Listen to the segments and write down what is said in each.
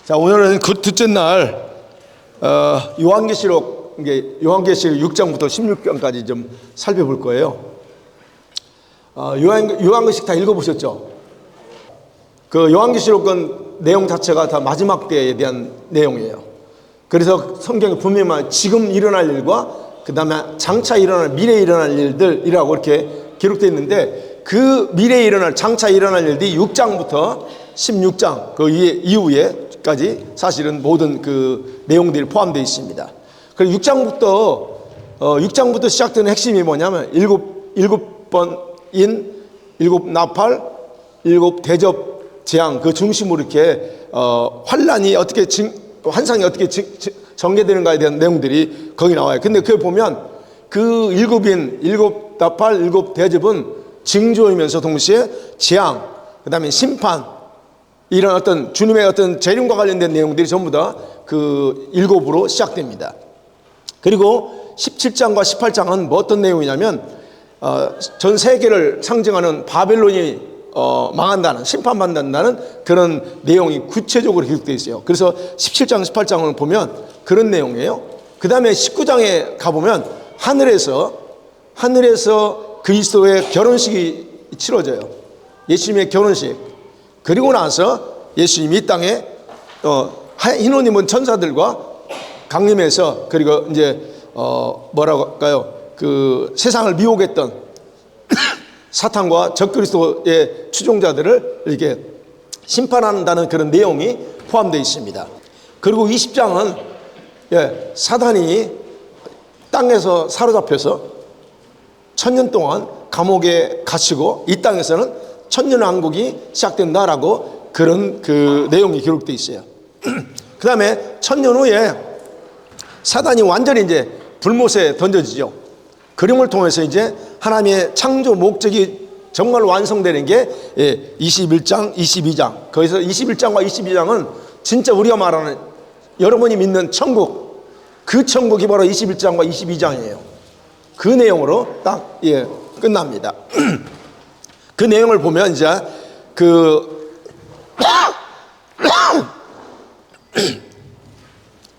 자, 오늘은 그 둘째 날 요한계시록 6장부터 16장까지 좀 살펴볼 거예요. 요한계시록 다 읽어보셨죠? 그 요한계시록은 내용 자체가 다 마지막 때에 대한 내용이에요. 그래서 성경에 분명히 지금 일어날 일과 그 다음에 장차 일어날 미래에 일어날 일들이라고 이렇게 기록되어 있는데, 그 미래에 일어날 장차 일어날 일들이 6장부터 16장 그 이후에까지 사실은 모든 그 내용들이 포함되어 있습니다. 그리고 6장부터 시작되는 핵심이 뭐냐면 일곱 번인 일곱 나팔, 일곱 대접 재앙 그 중심으로 이렇게 환란이 어떻게 환상이 어떻게 전개되는가에 대한 내용들이 거기 나와요. 근데 그걸 보면 그 일곱 나팔, 일곱 대접은 징조이면서 동시에 재앙, 그 다음에 심판, 이런 어떤 주님의 어떤 재림과 관련된 내용들이 전부 다 그 일곱으로 시작됩니다. 그리고 17장과 18장은 뭐 어떤 내용이냐면 전 세계를 상징하는 바벨론이 망한다는, 심판받는다는 그런 내용이 구체적으로 기록되어 있어요. 그래서 17장, 18장을 보면 그런 내용이에요. 그 다음에 19장에 가보면 하늘에서 그리스도의 결혼식이 치러져요. 예수님의 결혼식. 그리고 나서 예수님이 이 땅에 흰 옷 입은 천사들과 강림해서, 그리고 이제 뭐라고 할까요? 그 세상을 미혹했던 사탄과 적그리스도의 추종자들을 이렇게 심판한다는 그런 내용이 포함되어 있습니다. 그리고 20장은 사단이 땅에서 사로잡혀서 1000년 동안 감옥에 갇히고 이 땅에서는 천년왕국이 시작된다라고 그런 그 내용이 기록되어 있어요. 그 다음에 1000년 후에 사단이 완전히 이제 불못에 던져지죠. 그림을 통해서 이제 하나님의 창조 목적이 정말 완성되는 게 21장, 22장. 거기서 21장과 22장은 진짜 우리가 말하는 여러분이 믿는 천국, 그 천국이 바로 21장과 22장이에요. 그 내용으로 딱 끝납니다. 그 내용을 보면 이제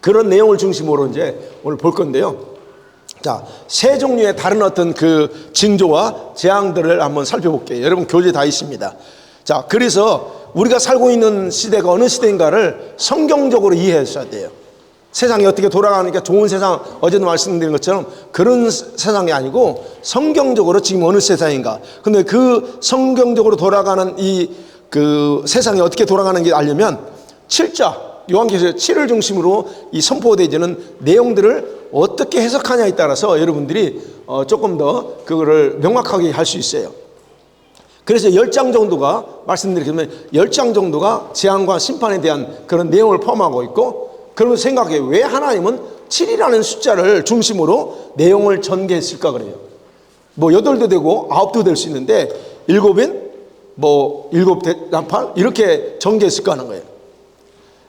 그런 내용을 중심으로 이제 오늘 볼 건데요. 자, 세 종류의 다른 어떤 그 징조와 재앙들을 한번 살펴볼게요. 여러분 교재 다 있습니다. 자, 그래서 우리가 살고 있는 시대가 어느 시대인가를 성경적으로 이해했어야 돼요. 세상이 어떻게 돌아가니까 좋은 세상, 어제도 말씀드린 것처럼 그런 세상이 아니고 성경적으로 지금 어느 세상인가. 근데 그 성경적으로 돌아가는 그 세상이 어떻게 돌아가는지 알려면 7자, 요한계시록 7을 중심으로 이 선포되어지는 내용들을 어떻게 해석하냐에 따라서 여러분들이 조금 더 그거를 명확하게 할 수 있어요. 그래서 10장 정도가 말씀드리면 10장 정도가 재앙과 심판에 대한 그런 내용을 포함하고 있고, 그러면 생각해, 왜 하나님은 7이라는 숫자를 중심으로 내용을 전개했을까 그래요. 뭐 8도 되고 9도 될 수 있는데 7인 뭐 7나팔 이렇게 전개했을까 하는 거예요.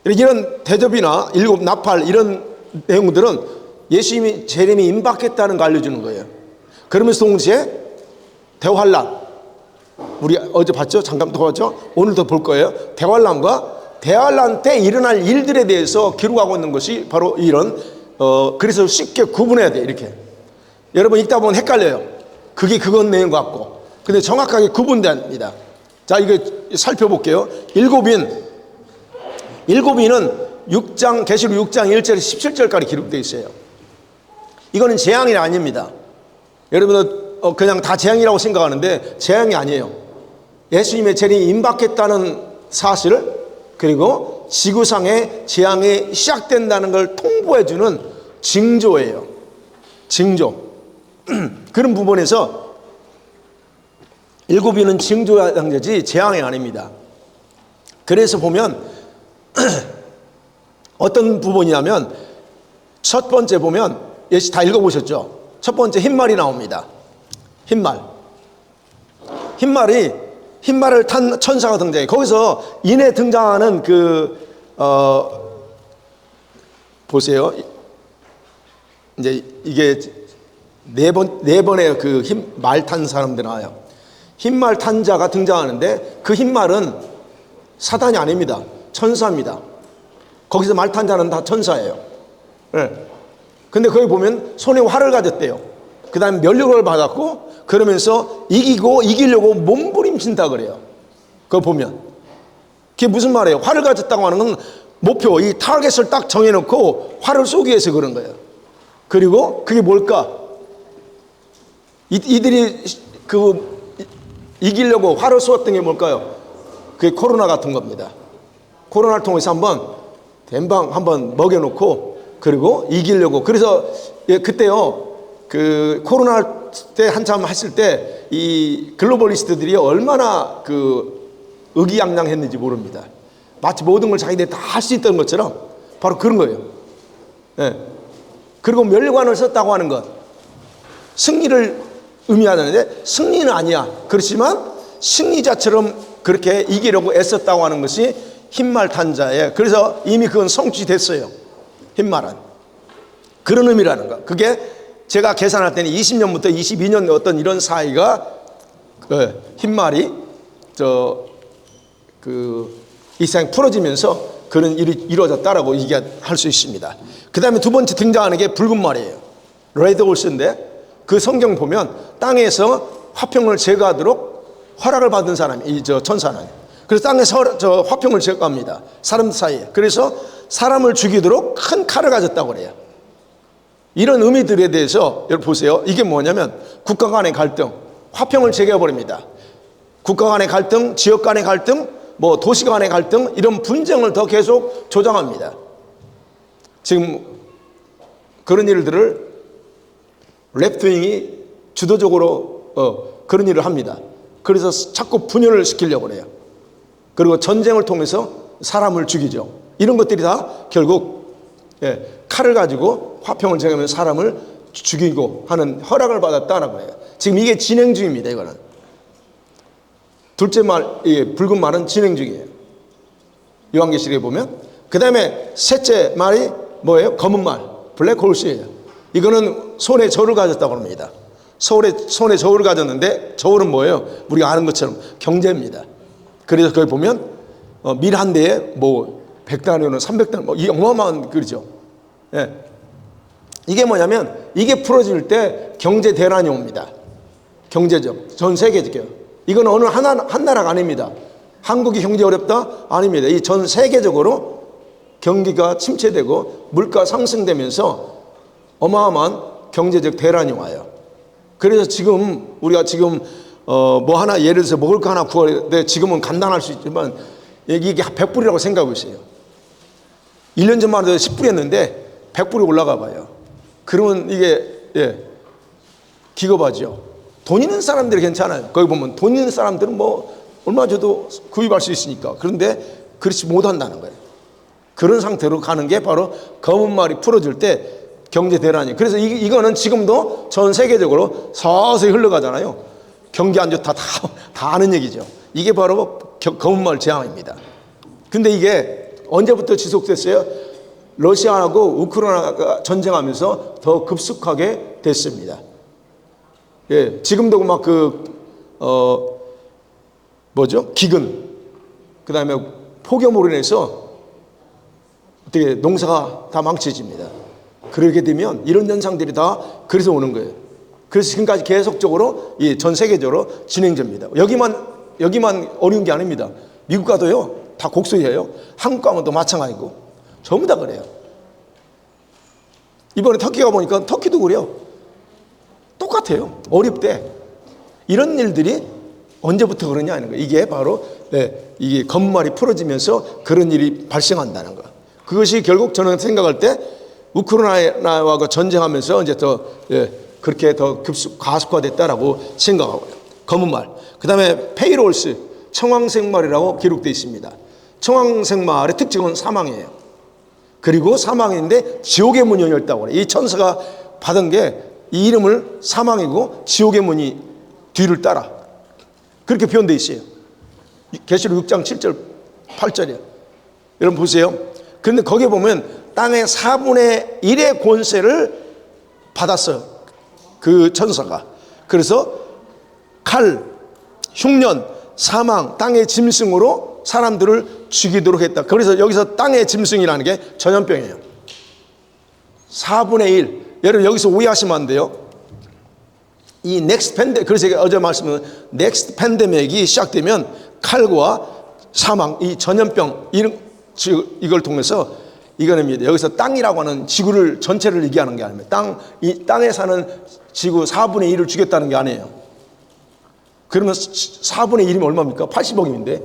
이런 대접이나 7나팔 이런 내용들은 예수님이 재림이 임박했다는 걸 알려주는 거예요. 그러면서 동시에 대환란, 우리 어제 봤죠? 잠깐 더 봤죠? 오늘도 볼 거예요. 대환란 때 일어날 일들에 대해서 기록하고 있는 것이 바로 이런 그래서 쉽게 구분해야 돼. 이렇게 여러분 읽다 보면 헷갈려요. 그게 그건 내용 같고, 근데 정확하게 구분됩니다. 자, 이거 살펴볼게요. 일곱인은 계시록 6장 1절에서 17절까지 기록되어 있어요. 이거는 재앙이 아닙니다. 여러분은 그냥 다 재앙이라고 생각하는데 재앙이 아니에요. 예수님의 재림이 임박했다는 사실을, 그리고 지구상의 재앙이 시작된다는 걸 통보해주는 징조예요. 징조. 그런 부분에서 일곱인은 징조의 장제지 재앙이 아닙니다. 그래서 보면 어떤 부분이냐면 첫 번째 보면 예시 다 읽어보셨죠? 첫 번째 흰말이 나옵니다. 흰말을 탄 천사가 등장해. 거기서 이내 등장하는 보세요. 이제 이게 네 번의 그 말 탄 사람들 나와요. 흰말 탄 자가 등장하는데 그 흰말은 사단이 아닙니다. 천사입니다. 거기서 말 탄 자는 다 천사예요. 예. 근데 거기 보면 손에 활을 가졌대요. 그 다음에 면류관을 받았고, 그러면서 이기려고 몸부림친다 그래요. 그거 보면. 그게 무슨 말이에요? 활을 가졌다고 하는 건 목표, 이 타겟을 딱 정해놓고 활을 쏘기 위해서 그런 거예요. 그리고 그게 뭘까? 이들이 이기려고 활을 쏘았던 게 뭘까요? 그게 코로나 같은 겁니다. 코로나를 통해서 한번 먹여놓고, 그리고 이기려고. 그래서 그때요, 그 코로나 때 한참 했을 때 이 글로벌리스트들이 얼마나 의기양양했는지 모릅니다. 마치 모든 걸 자기들이 다 할 수 있다는 것처럼 바로 그런 거예요. 예. 그리고 멸관을 썼다고 하는 것, 승리를 의미하는데 승리는 아니야. 그렇지만 승리자처럼 그렇게 이기려고 애썼다고 하는 것이 흰말 탄 자예요. 그래서 이미 그건 성취됐어요. 흰말은 그런 의미라는 거. 그게 제가 계산할 때는 20년부터 22년 어떤 이런 사이가 흰말이 이 세상에 풀어지면서 그런 일이 이루어졌다라고 얘기할 수 있습니다. 그 다음에 두 번째 등장하는 게 붉은 말이에요. 레드 홀스인데, 그 성경 보면 땅에서 화평을 제거하도록 허락을 받은 사람이 천사는. 그래서 땅에서 화평을 제거합니다. 사람 사이에. 그래서 사람을 죽이도록 큰 칼을 가졌다고 그래요. 이런 의미들에 대해서 여러분 보세요. 이게 뭐냐면 국가 간의 갈등, 화평을 제거해버립니다. 국가 간의 갈등, 지역 간의 갈등, 도시 간의 갈등, 이런 분쟁을 더 계속 조장합니다. 지금 그런 일들을 랩트윙이 주도적으로 그런 일을 합니다. 그래서 자꾸 분열을 시키려고 그래요. 그리고 전쟁을 통해서 사람을 죽이죠. 이런 것들이 다 결국 칼을 가지고 화평을 제거하면서 사람을 죽이고 하는 허락을 받았다라고 해요. 지금 이게 진행 중입니다. 이거는 둘째 말, 붉은 말은 진행 중이에요. 요한계시록에 보면. 그 다음에 셋째 말이 뭐예요? 검은 말, 블랙홀스예요. 이거는 손에 저울을 가졌다고 합니다. 손에 저울을 가졌는데, 저울은 뭐예요? 우리가 아는 것처럼 경제입니다. 그래서 거기 보면 밀 한 대에 100달러는 300달러, 이 어마어마한 글이죠. 예. 이게 뭐냐면, 이게 풀어질 때 경제 대란이 옵니다. 경제적, 전 세계적이요. 이건 어느 한 나라가 아닙니다. 한국이 경제 어렵다? 아닙니다. 이 전 세계적으로 경기가 침체되고 물가 상승되면서 어마어마한 경제적 대란이 와요. 그래서 지금 우리가 하나 예를 들어서 먹을 거 하나 구할 때 지금은 간단할 수 있지만 이게 100불이라고 생각하고 있어요. 1년 전만 해도 10불이었는데 100불이 올라가 봐요. 그러면 이게 기겁하죠. 돈 있는 사람들이 괜찮아요. 거기 보면 돈 있는 사람들은 얼마 줘도 구입할 수 있으니까. 그런데 그렇지 못한다는 거예요. 그런 상태로 가는 게 바로 검은 말이 풀어질 때 경제 대란이에요. 그래서 이거는 지금도 전 세계적으로 서서히 흘러가잖아요. 경기 안 좋다 다 아는 얘기죠. 이게 바로 검은 말 재앙입니다. 근데 이게 언제부터 지속됐어요? 러시아하고 우크라이나가 전쟁하면서 더 급속하게 됐습니다. 예, 지금도 막 기근, 그 다음에 폭염으로 인해서 어떻게 농사가 다 망쳐집니다. 그러게 되면 이런 현상들이 다 그래서 오는 거예요. 그래서 지금까지 계속적으로 전 세계적으로 진행됩니다. 여기만 어려운 게 아닙니다. 미국 가도요, 다 곡소리예요. 한국 가면 또 마찬가지고 전부 다 그래요. 이번에 터키 가보니까 터키도 그래요. 똑같아요. 어렵대. 이런 일들이 언제부터 그러냐 하는 거예요. 이게 바로 이게 검말이 풀어지면서 그런 일이 발생한다는 거. 그것이 결국 저는 생각할 때 우크라이나와 전쟁하면서 이제 그렇게 더 가속화됐다라고 생각하고요. 검은 말. 그 다음에 페이롤스, 청황색 말이라고 기록되어 있습니다. 청황색 말의 특징은 사망이에요. 그리고 사망인데 지옥의 문이 열렸다고 그래요. 이 천사가 받은 게 이 이름을 사망이고 지옥의 문이 뒤를 따라 그렇게 표현되어 있어요. 계시록 6장 7절 8절이에요. 여러분 보세요. 그런데 거기에 보면 땅의 4분의 1의 권세를 받았어요. 그 천사가. 그래서 칼, 흉년, 사망, 땅의 짐승으로 사람들을 죽이도록 했다. 그래서 여기서 땅의 짐승이라는 게 전염병이에요. 4분의 1. 여러분 여기서 오해하시면 안 돼요. 이 넥스트 팬데믹, 그래서 제가 어제 말씀드린 넥스트 팬데믹이 시작되면 칼과 사망, 이 전염병 이걸 통해서 이거입니다. 여기서 땅이라고 하는 지구를 전체를 얘기하는 게 아닙니다. 이 땅에 사는 지구 4분의 1을 죽였다는 게 아니에요. 그러면 4분의 1이면 얼마입니까? 80억인데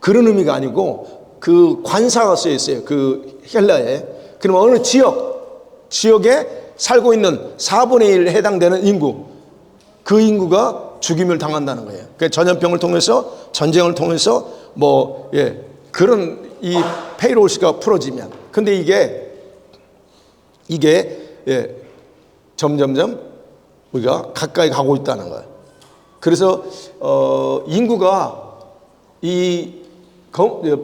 그런 의미가 아니고 그 관사가 쓰여 있어요. 그 헬라에. 그러면 어느 지역에 살고 있는 4분의 1에 해당되는 인구, 그 인구가 죽임을 당한다는 거예요. 그 전염병을 통해서, 전쟁을 통해서 그런 이 페이로시가 풀어지면, 근데 이게 점점점 우리가 가까이 가고 있다는 거예요. 그래서 인구가 이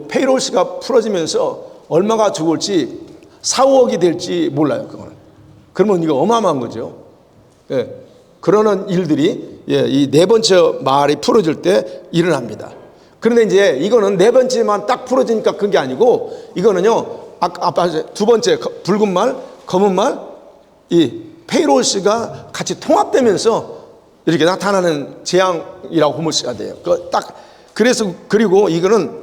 페이로시가 풀어지면서 얼마가 죽을지 4, 5억이 될지 몰라요. 그거는. 그러면 이거 어마어마한 거죠. 그러는 일들이 이 네 번째 말이 풀어질 때 일어납니다. 그런데 이제 이거는 네 번째만 딱 풀어지니까 그게 아니고, 이거는요, 아까 두 번째 붉은 말, 검은 말, 이 페이로시가 같이 통합되면서 이렇게 나타나는 재앙이라고 보면 돼요. 그래서, 그리고 이거는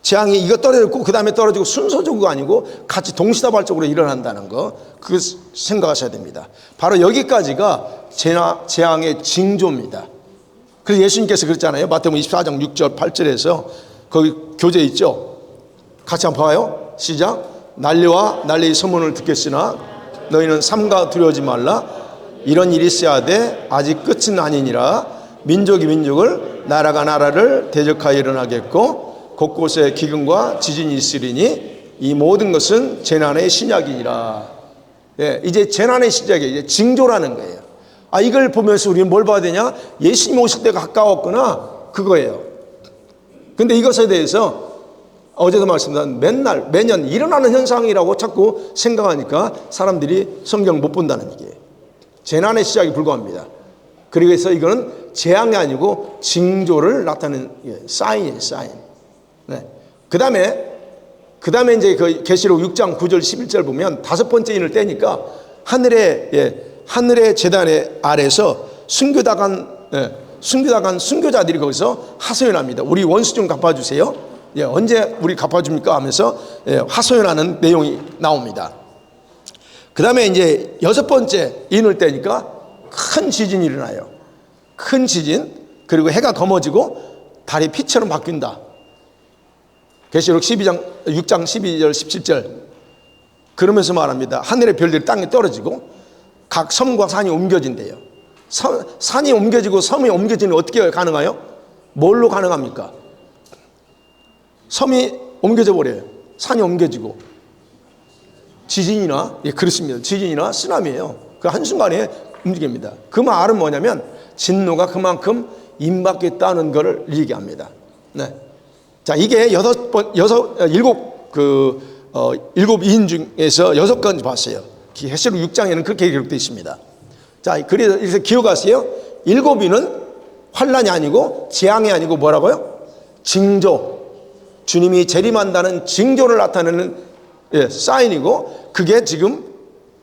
재앙이 이거 떨어졌고 그 다음에 떨어지고 순서적으로 아니고 같이 동시다발적으로 일어난다는 거, 그거 생각하셔야 됩니다. 바로 여기까지가 재앙의 징조입니다. 그래서 예수님께서 그랬잖아요. 마태복음 24장 6절 8절에서 거기 교재 있죠. 같이 한번 봐요. 시작. 난리와 난리의 소문을 듣겠으나 너희는 삼가 두려워하지 말라. 이런 일이 있어야 돼. 아직 끝은 아니니라. 민족이 민족을, 나라가 나라를 대적하여 일어나겠고 곳곳에 기근과 지진이 있으리니 이 모든 것은 재난의 신약이니라. 이제 재난의 시작이에요. 이제 징조라는 거예요. 이걸 보면서 우리는 뭘 봐야 되냐? 예수님 오실 때가 가까웠구나, 그거예요. 근데 이것에 대해서 어제도 말씀드린 매년 일어나는 현상이라고 자꾸 생각하니까 사람들이 성경 못 본다는 얘기예요. 재난의 시작이 불과합니다. 그래서 이거는 재앙이 아니고 징조를 나타내는 사인이에요, 사인. 그 다음에 이제 그 계시록 6장 9절 11절 보면 다섯 번째 인을 떼니까 하늘의 제단 아래서 순교당한 순교자들이 거기서 하소연합니다. 우리 원수 좀 갚아주세요. 언제 우리 갚아줍니까? 하면서 하소연하는 내용이 나옵니다. 그 다음에 이제 여섯 번째 인을 떼니까 큰 지진이 일어나요. 큰 지진, 그리고 해가 검어지고 달이 피처럼 바뀐다. 계시록 6장 12절 17절 그러면서 말합니다. 하늘의 별들이 땅에 떨어지고 각 섬과 산이 옮겨진대요. 산이 옮겨지고 섬이 옮겨지는 어떻게 가능해요? 뭘로 가능합니까? 섬이 옮겨져 버려요. 산이 옮겨지고 지진이나 그렇습니다. 지진이나 쓰나미예요. 그 한순간에 움직입니다. 그 말은 뭐냐면 진노가 그만큼 임박했다는 것을 얘기합니다. 자, 이게 일곱 인 중에서 6가지 봤어요. 계시록 6장에는 그렇게 기록되어 있습니다. 자, 그래서 이렇게 기억하세요. 7인은 환란이 아니고 재앙이 아니고 뭐라고요? 징조. 주님이 재림한다는 징조를 나타내는 사인이고, 그게 지금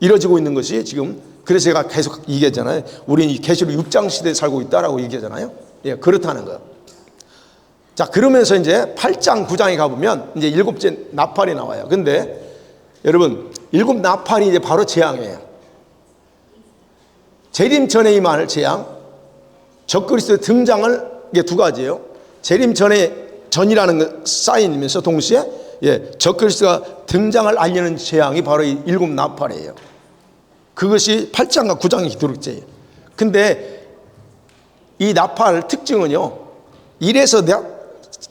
이루어지고 있는 것이 지금, 그래서 제가 계속 얘기했잖아요. 우리는 이 계시록 6장 시대에 살고 있다라고 얘기하잖아요. 그렇다는 거예요. 자, 그러면서 이제 8장 9장에 가보면 이제 7째 나팔이 나와요. 근데 여러분, 7 나팔이 이제 바로 재앙이에요. 재림 전에 임할 재앙, 적그리스도의 등장을, 이게 두 가지예요. 재림 전이라는 사인이면서 동시에 적그리스도가 등장을 알리는 재앙이 바로 이 7 나팔이에요. 그것이 8장과 9장의 기록제예요. 근데 이 나팔 특징은요, 1에서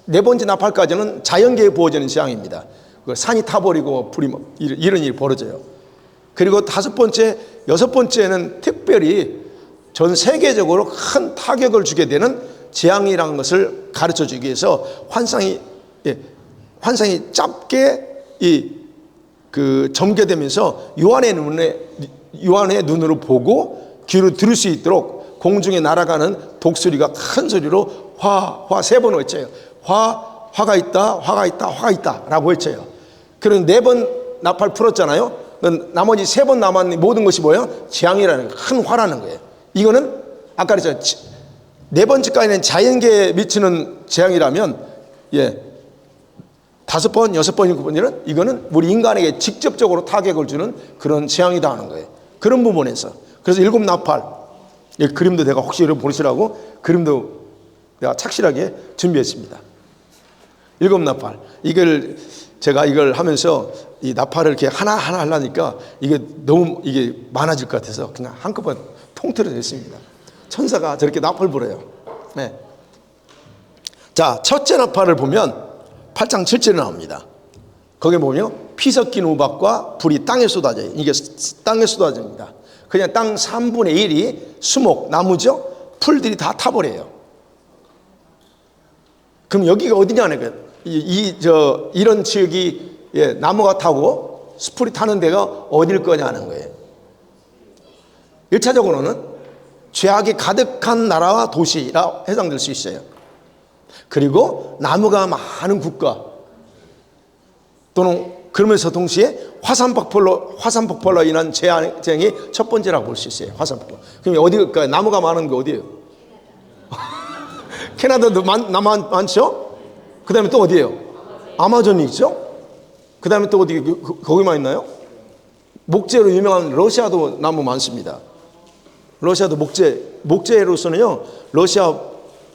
네 번째 나팔까지는 자연계에 부어지는 재앙입니다. 산이 타버리고 불이 이런 일이 벌어져요. 그리고 다섯 번째, 여섯 번째는 특별히 전 세계적으로 큰 타격을 주게 되는 재앙이라는 것을 가르쳐 주기 위해서 환상이 짧게 전개되면서 요한의 눈으로 보고 귀로 들을 수 있도록 공중에 날아가는 독수리가 큰 소리로 화 3번 외쳐요. 화가 있다, 화가 있다, 화가 있다 라고 외쳐요. 그럼 4번 나팔 풀었잖아요. 나머지 3번 남았는 모든 것이 뭐예요? 재앙이라는 큰 화라는 거예요. 이거는 아까 그랬잖아요. 4번째까지는 자연계에 미치는 재앙이라면 5번, 6번, 7번에는 이거는 우리 인간에게 직접적으로 타격을 주는 그런 재앙이다 하는 거예요. 그런 부분에서. 그래서 7 나팔, 그림도 내가 혹시 여러분 보시라고 그림도 내가 착실하게 준비했습니다. 7 나팔. 제가 이걸 하면서 이 나팔을 이렇게 하나하나 하려니까 이게 너무 많아질 것 같아서 그냥 한꺼번에 통틀어 냈습니다. 천사가 저렇게 나팔 불어요. 네. 자, 첫째 나팔을 보면 8장 7절에 나옵니다. 거기에 보면 피 섞인 우박과 불이 땅에 쏟아져요. 이게 땅에 쏟아집니다. 그냥 땅 3분의 1이 수목, 나무죠? 풀들이 다 타버려요. 그럼 여기가 어디냐는 거예요. 이런 지역이 나무가 타고 숲풀이 타는 데가 어딜 거냐는 거예요. 1차적으로는 죄악이 가득한 나라와 도시라 해당될 수 있어요. 그리고 나무가 많은 국가 또는 그러면서 동시에 화산폭발로 인한 재앙이 첫 번째라고 볼 수 있어요. 화산폭발. 그럼 어디일까요? 나무가 많은 게 어디예요? 캐나다도 나무 많죠? 그 다음에 또 어디예요? 아마존이 있죠? 그 다음에 또 어디 거기만 있나요? 목재로 유명한 러시아도 나무 많습니다. 러시아도 목재로서는요 러시아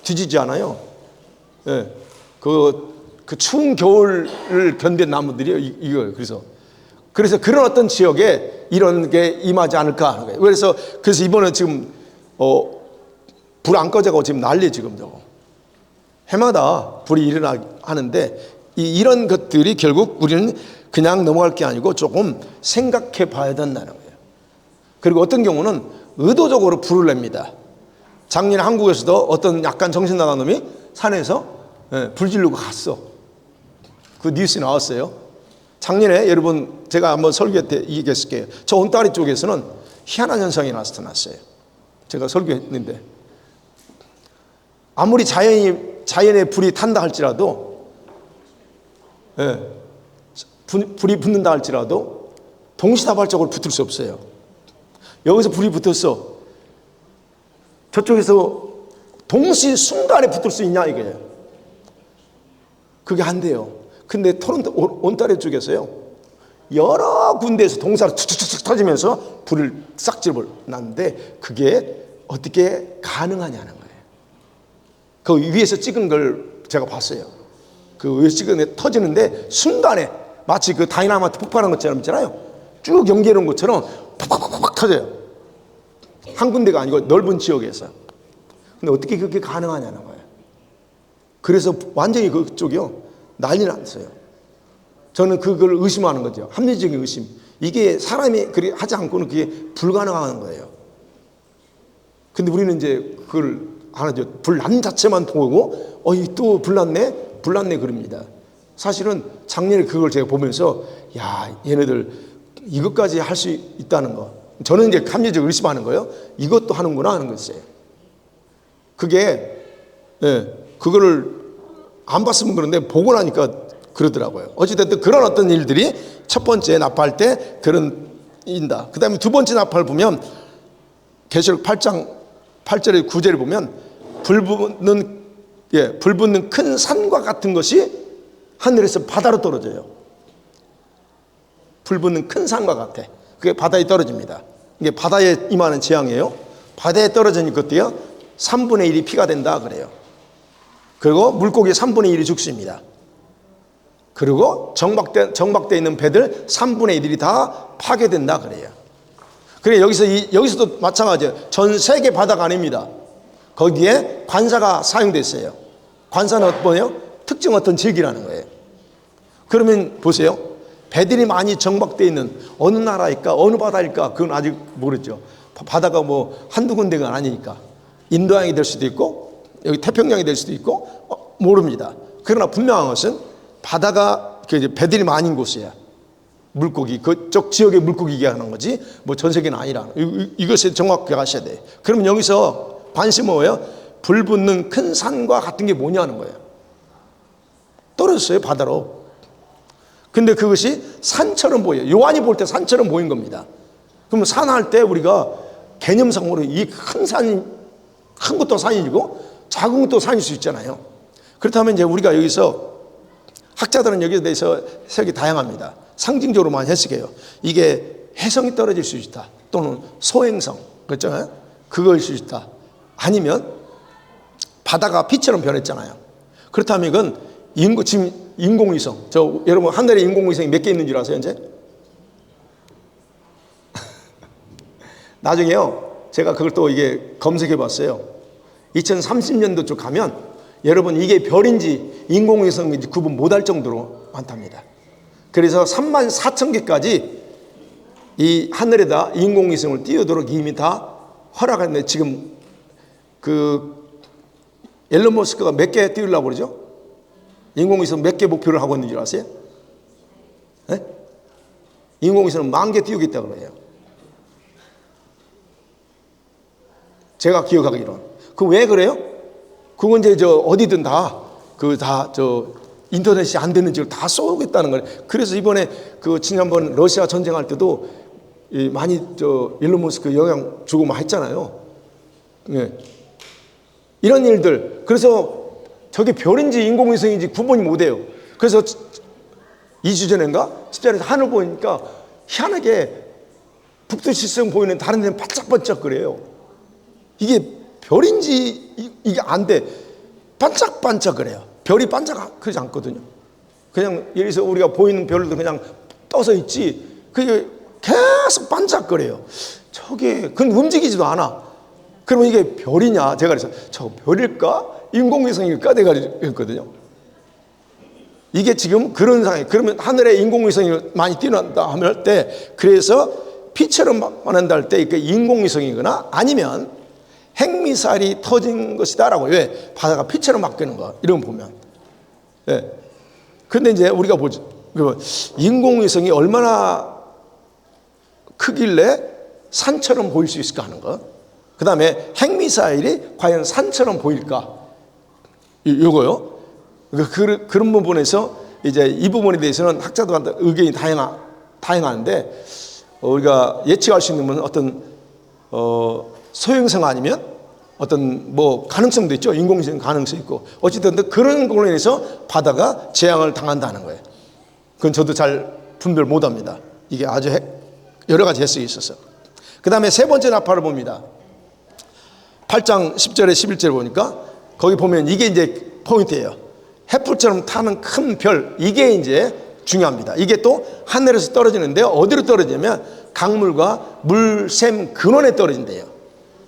뒤지지 않아요. 그 추운 겨울을 견딘 나무들이요 이거예요. 그래서 그런 어떤 지역에 이런 게 임하지 않을까 하는 거예요. 그래서 이번에 지금 불 안 꺼져가고 지금 난리 지금 저거 해마다 불이 일어나는데 이런 것들이 결국 우리는 그냥 넘어갈 게 아니고 조금 생각해 봐야 된다는 거예요. 그리고 어떤 경우는 의도적으로 불을 냅니다. 작년에 한국에서도 어떤 약간 정신 나간 놈이 산에서 불 지르고 갔어. 그 뉴스에 나왔어요. 작년에 여러분 제가 한번 설교 때 얘기했을게요. 저 온타리 쪽에서는 희한한 현상이 나타났어요. 제가 설교했는데 아무리 자연의 불이 탄다 할지라도 불이 붙는다 할지라도 동시다발적으로 붙을 수 없어요. 여기서 불이 붙었어. 저쪽에서 동시 순간에 붙을 수 있냐 이거예요. 그게 안 돼요. 근데 토론토 온타리오 쪽에서요 여러 군데에서 동사로 툭툭툭 터지면서 불을 싹 질러놨는데 그게 어떻게 가능하냐는 거예요. 그 위에서 찍은 걸 제가 봤어요. 그 위에서 찍은 게 터지는데 순간에 마치 그 다이나마이트 폭발한 것처럼 있잖아요. 쭉 연기해 놓은 것처럼 팍팍팍 터져요. 한 군데가 아니고 넓은 지역에서. 근데 어떻게 그게 가능하냐는 거예요. 그래서 완전히 그쪽이요 난리 났어요. 저는 그걸 의심하는 거죠. 합리적인 의심. 이게 사람이 그리 하지 않고는 그게 불가능한 거예요. 근데 우리는 이제 그걸 안 하죠. 불난 자체만 보고 또 불났네 그럽니다. 사실은 작년에 그걸 제가 보면서 야 얘네들 이것까지 할 수 있다는 거. 저는 이제 합리적으로 의심하는 거예요. 이것도 하는구나 하는 것이에요. 그게 그거를 안 봤으면 그런데 보고 나니까 그러더라고요. 어찌됐든 그런 어떤 일들이 첫 번째 나팔 때 그런 인다. 그 다음에 두 번째 나팔을 보면 계시록 8장 8절에 9절을 보면 불 붙는 큰 산과 같은 것이 하늘에서 바다로 떨어져요. 불 붙는 큰 산과 같아. 그게 바다에 떨어집니다. 이게 바다에 임하는 재앙이에요. 바다에 떨어지는 것도요 3분의 1이 피가 된다 그래요. 그리고 물고기 3분의 1이 죽습니다. 그리고 정박되어 있는 배들 3분의 1이 다 파괴된다 그래요. 그래 여기서도 마찬가지예요. 전 세계 바다가 아닙니다. 거기에 관사가 사용됐어요. 관사는 뭐예요? 특정 어떤 지역이라는 거예요. 그러면 보세요. 배들이 많이 정박되어 있는 어느 나라일까 어느 바다일까 그건 아직 모르죠. 바다가 뭐 한두 군데가 아니니까 인도양이 될 수도 있고 여기 태평양이 될 수도 있고 모릅니다. 그러나 분명한 것은 바다가 배들이 많은 곳이야. 물고기 그쪽 지역의 물고기 얘기하는 거지 뭐 전 세계는 아니라 이것에 정확하게 하셔야 돼요. 그러면 여기서 관심 뭐예요? 불 붙는 큰 산과 같은 게 뭐냐는 거예요. 떨어졌어요, 바다로. 근데 그것이 산처럼 보여요. 요한이 볼 때 산처럼 보인 겁니다. 그러면 산 할 때 우리가 개념상으로 이 큰 산, 큰 것도 산이고 작은 것도 산일 수 있잖아요. 그렇다면 이제 우리가 여기서 학자들은 여기에 대해서 해석이 다양합니다. 상징적으로만 해석해요. 이게 혜성이 떨어질 수 있다. 또는 소행성, 그렇잖아요. 그거일 수 있다. 아니면 바다가 빛처럼 변했잖아요. 그렇다면 이건 지금 인공위성, 여러분 하늘에 인공위성이 몇 개 있는 줄 아세요, 현재? 나중에요, 제가 그걸 또 이게 검색해 봤어요. 2030년도 쪽 가면 여러분 이게 별인지 인공위성인지 구분 못할 정도로 많답니다. 그래서 34,000개까지 이 하늘에다 인공위성을 띄우도록 이미 다 허락했는데, 지금 그 앨런 머스크가 몇 개 띄우려고 그러죠? 인공위성 몇 개 목표를 하고 있는 줄 아세요? 네? 인공위성은 10,000개 띄우겠다고 그래요. 제가 기억하기로는. 그 왜 그래요? 그건 이제 어디든 인터넷이 안 되는 지역을 다 쏘겠다는 거예요. 그래서 이번에 지난번 러시아 전쟁할 때도 많이 일론 머스크 영향 주고 막 했잖아요. 네. 이런 일들. 그래서 저게 별인지 인공위성인지 구분이 못 해요. 그래서 2주 전인가 집자리에서 하늘 보니까 희한하게 북두칠성 보이는 다른 데는 반짝반짝 그래요. 이게 별인지 이게 안 돼. 반짝반짝 그래요. 별이 반짝하지 않거든요. 그냥 예를 들어서 우리가 보이는 별도 그냥 떠서 있지, 그게 계속 반짝거려요. 그건 움직이지도 않아. 그러면 이게 별이냐? 제가 그래서 저 별일까? 인공위성일까? 내가 그랬거든요. 이게 지금 그런 상황이에요. 그러면 하늘에 인공위성이 많이 뛰어난다 할 때, 그래서 피처럼 만난다 할 때 이게 인공위성이거나 아니면 핵미사일이 터진 것이다라고. 왜? 바다가 피처럼 바뀌는 거 이런 거 보면. 예. 근데 이제 우리가 보죠. 인공위성이 얼마나 크길래 산처럼 보일 수 있을까 하는 거. 그 다음에 핵미사일이 과연 산처럼 보일까? 요거요. 그런 부분에서 이제 이 부분에 대해서는 학자들한테 의견이 다양한데, 우리가 예측할 수 있는 건 어떤 소행성 아니면 어떤 가능성도 있죠. 인공위성 가능성이 있고. 어쨌든 그런 걸로 인해서 바다가 재앙을 당한다는 거예요. 그건 저도 잘 분별 못 합니다. 이게 아주 여러 가지 해석이 있어서. 그 다음에 세 번째 나팔을 봅니다. 8장 10절에 11절에 보니까 거기 보면 이게 이제 포인트예요. 햇불처럼 타는 큰 별, 이게 이제 중요합니다. 이게 또 하늘에서 떨어지는데 어디로 떨어지냐면 강물과 물샘 근원에 떨어진대요.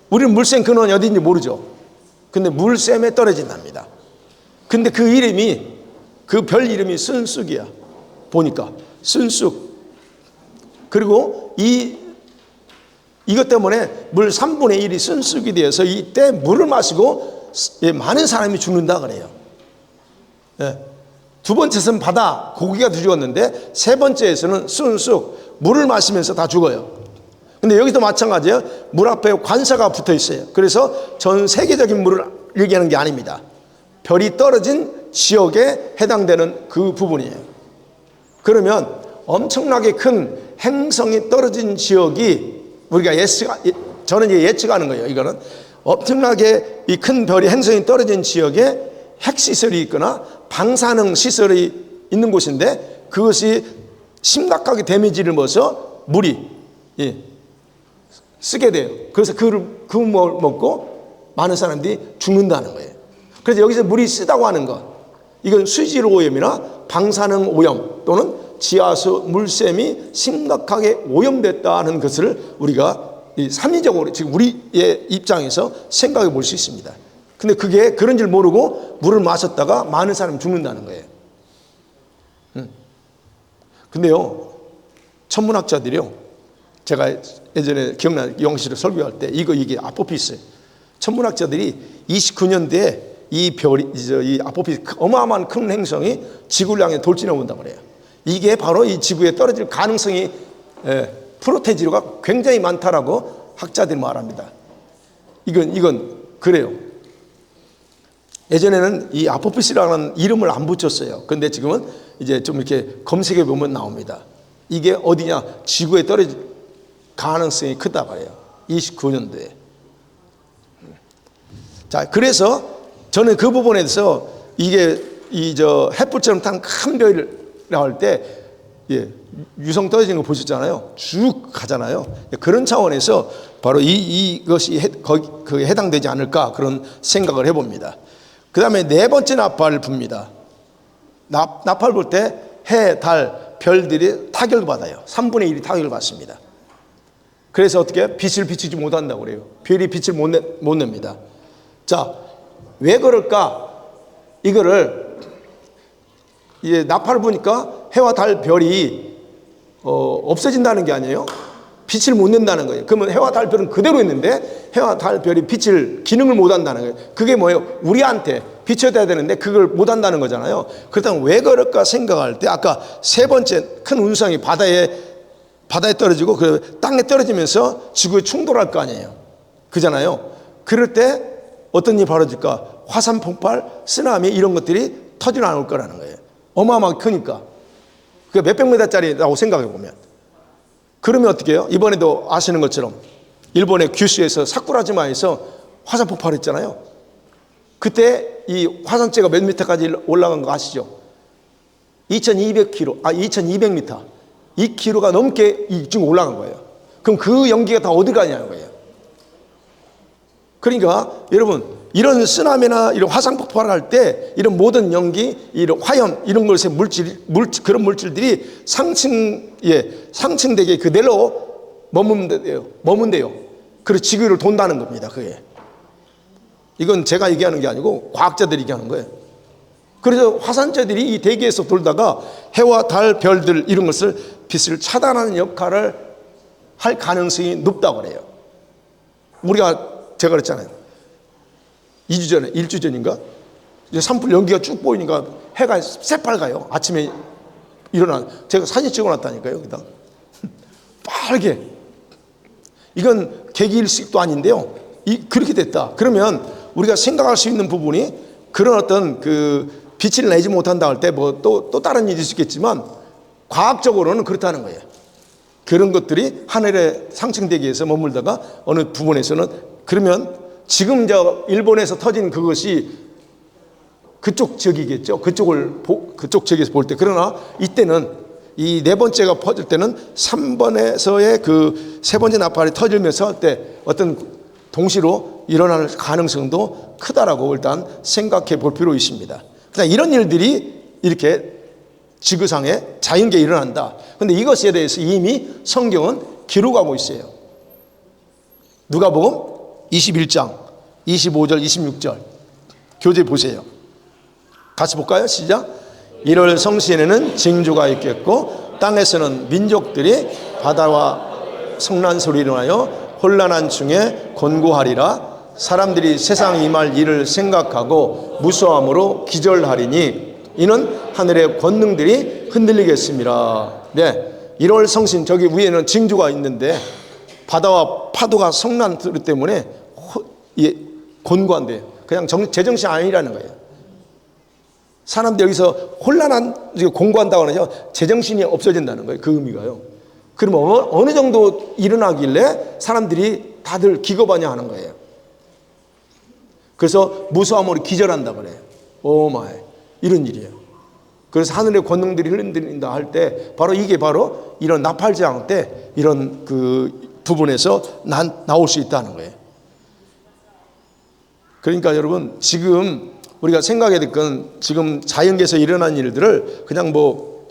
우리는 물샘 근원이 어디인지 모르죠. 근데 물샘에 떨어진답니다. 근데 그 별 이름이 순쑥이야. 보니까 순쑥. 그리고 이것 때문에 물 3분의 1이 순쑥이 되어서 이때 물을 마시고 많은 사람이 죽는다 그래요. 예. 두 번째에서는 바다 고기가 죽었는데, 세 번째에서는 순쑥 물을 마시면서 다 죽어요. 근데 여기도 마찬가지예요. 물 앞에 관사가 붙어 있어요. 그래서 전 세계적인 물을 얘기하는 게 아닙니다. 별이 떨어진 지역에 해당되는 그 부분이에요. 그러면 엄청나게 큰 행성이 떨어진 지역이 우리가 저는 이제 예측하는 거예요. 이거는 엄청나게 이 큰 별이 행성이 떨어진 지역에 핵시설이 있거나 방사능 시설이 있는 곳인데, 그것이 심각하게 데미지를 먹어서 물이 쓰게 돼요. 그래서 그 물 먹고 많은 사람들이 죽는다는 거예요. 그래서 여기서 물이 쓰다고 하는 것, 이건 수질 오염이나 방사능 오염 또는 지하수 물샘이 심각하게 오염됐다는 것을 우리가 삼위적으로 지금 우리의 입장에서 생각해 볼 수 있습니다. 근데 그게 그런 줄 모르고 물을 마셨다가 많은 사람이 죽는다는 거예요. 근데요, 천문학자들이요, 제가 예전에 영시를 설교할 때 이게 아포피스, 천문학자들이 29년대에 이 아포피스 어마어마한 큰 행성이 지구를 향해 돌진해 온다고 그래요. 이게 바로 이 지구에 떨어질 가능성이 프로테지로가 굉장히 많다라고 학자들이 말합니다. 이건 그래요. 예전에는 이 아포피스라는 이름을 안 붙였어요. 근데 지금은 이제 좀 이렇게 검색해 보면 나옵니다. 이게 어디냐? 지구에 떨어질 가능성이 크다 말이에요. 29년도에. 자, 그래서 저는 그 부분에 대해서 이게 햇불처럼 탄 큰 별이 나올 때, 예, 유성 떨어지는 거 보셨잖아요. 쭉 가잖아요. 그런 차원에서 바로 이것이 그게 해당되지 않을까 그런 생각을 해봅니다. 그 다음에 네 번째 나팔을 붑니다. 나팔 불 때 해, 달, 별들이 타격을 받아요. 3분의 1이 타격을 받습니다. 그래서 어떻게 빛을 비추지 못한다고 그래요. 별이 빛을 못 냅니다. 자, 왜 그럴까? 이거를 이제 나팔을 보니까 해와 달, 별이 없어진다는 게 아니에요. 빛을 못 낸다는 거예요. 그러면 해와 달, 별은 그대로 있는데 해와 달, 별이 기능을 못 한다는 거예요. 그게 뭐예요? 우리한테 비춰야 되는데 그걸 못 한다는 거잖아요. 그렇다면 왜 그럴까 생각할 때 아까 세 번째 큰 운성이 바다에 떨어지고 그 땅에 떨어지면서 지구에 충돌할 거 아니에요. 그잖아요. 그럴 때 어떤 일이 벌어질까? 화산 폭발, 쓰나미 이런 것들이 터져 나올 거라는 거예요. 어마어마하게 크니까. 그게 몇백 미터짜리라고 생각해 보면. 그러면 어떻게 해요? 이번에도 아시는 것처럼 일본의 규슈에서 사쿠라지마에서 화산 폭발했잖아요. 그때 이 화산재가 몇 미터까지 올라간 거 아시죠? 2200m. 2km가 넘게 지금 올라간 거예요. 그럼 그 연기가 다 어디 가냐는 거예요. 그러니까 여러분, 이런 쓰나미나 이런 화산 폭발을 할 때 이런 모든 연기, 이런 화염 이런 것의 그런 물질들이 상층되게 그대로 머문대요. 그래서 지구를 돈다는 겁니다. 그게. 이건 제가 얘기하는 게 아니고 과학자들이 얘기하는 거예요. 그래서 화산재들이 이 대기에서 돌다가 해와 달, 별들 이런 것을 빛을 차단하는 역할을 할 가능성이 높다고 그래요. 제가 그랬잖아요. 2주 전에, 1주 전인가? 이제 산불 연기가 쭉 보이니까 해가 새빨가요. 아침에 제가 사진 찍어놨다니까요. 여기다. 빨개. 이건 계기일식도 아닌데요. 그렇게 됐다. 그러면 우리가 생각할 수 있는 부분이 그런 어떤 빛을 내지 못한다 할 때 또 다른 일이 있겠지만 과학적으로는 그렇다는 거예요. 그런 것들이 하늘의 상층대기에서 머물다가 어느 부분에서는 그러면 지금 일본에서 터진 그것이 그쪽 지역이겠죠. 그쪽 지역에서 볼 때. 그러나 이때는 이 네 번째가 퍼질 때는 3번에서의 세 번째 나팔이 터지면서 할 때 어떤 동시로 일어날 가능성도 크다라고 일단 생각해 볼 필요 있습니다. 그냥 이런 일들이 이렇게 지구상에 자연계에 일어난다. 그런데 이것에 대해서 이미 성경은 기록하고 있어요. 누가복음 21장 25절 26절 교재 보세요. 같이 볼까요? 시작. 1월 성신에는 징조가 있겠고 땅에서는 민족들이 바다와 성난 소리로 하여 혼란한 중에 곤고하리라. 사람들이 세상 임할 일을 생각하고 무서함으로 기절하리니 이는 하늘의 권능들이 흔들리겠습니다. 네, 1월 성신 저기 위에는 징조가 있는데 바다와 파도가 성난 소리 때문에 곤고한데요. 그냥 제정신 아니라는 거예요. 사람들이 여기서 혼란한 공고한다고 하죠. 제정신이 없어진다는 거예요. 그 의미가요. 그러면 어느 정도 일어나길래 사람들이 다들 기겁하냐 하는 거예요. 그래서 무서움으로 기절한다고 그래요. 오마이, 이런 일이에요. 그래서 하늘의 권능들이 흔들린다 할 때 이게 바로 이런 나팔재앙 때 이런 부분에서 나올 수 있다는 거예요. 그러니까 여러분, 지금 우리가 생각해야 될 건 지금 자연계에서 일어난 일들을 그냥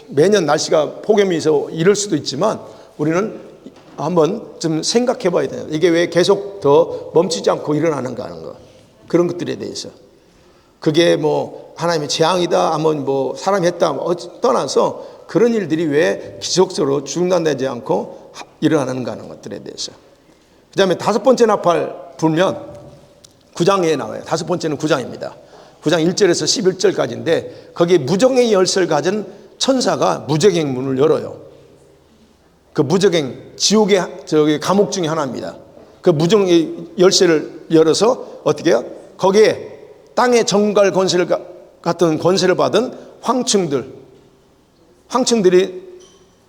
매년 날씨가 폭염이 있어 이럴 수도 있지만 우리는 한번 좀 생각해 봐야 돼요. 이게 왜 계속 더 멈추지 않고 일어나는가 하는 거. 그런 것들에 대해서. 그게 하나님의 재앙이다, 한번 사람이 했다, 떠나서 그런 일들이 왜 지속적으로 중단되지 않고 일어나는가 하는 것들에 대해서. 그 다음에 다섯 번째 나팔 불면 9장에 나와요. 다섯 번째는 9장입니다. 9장 1절에서 11절까지인데 거기에 무적의 열쇠를 가진 천사가 무적의 문을 열어요. 그 무적의 지옥의 감옥 중에 하나입니다. 그 무적의 열쇠를 열어서 어떻게 해요? 거기에 땅의 정갈 권세를 같은 권세를 받은 황충들이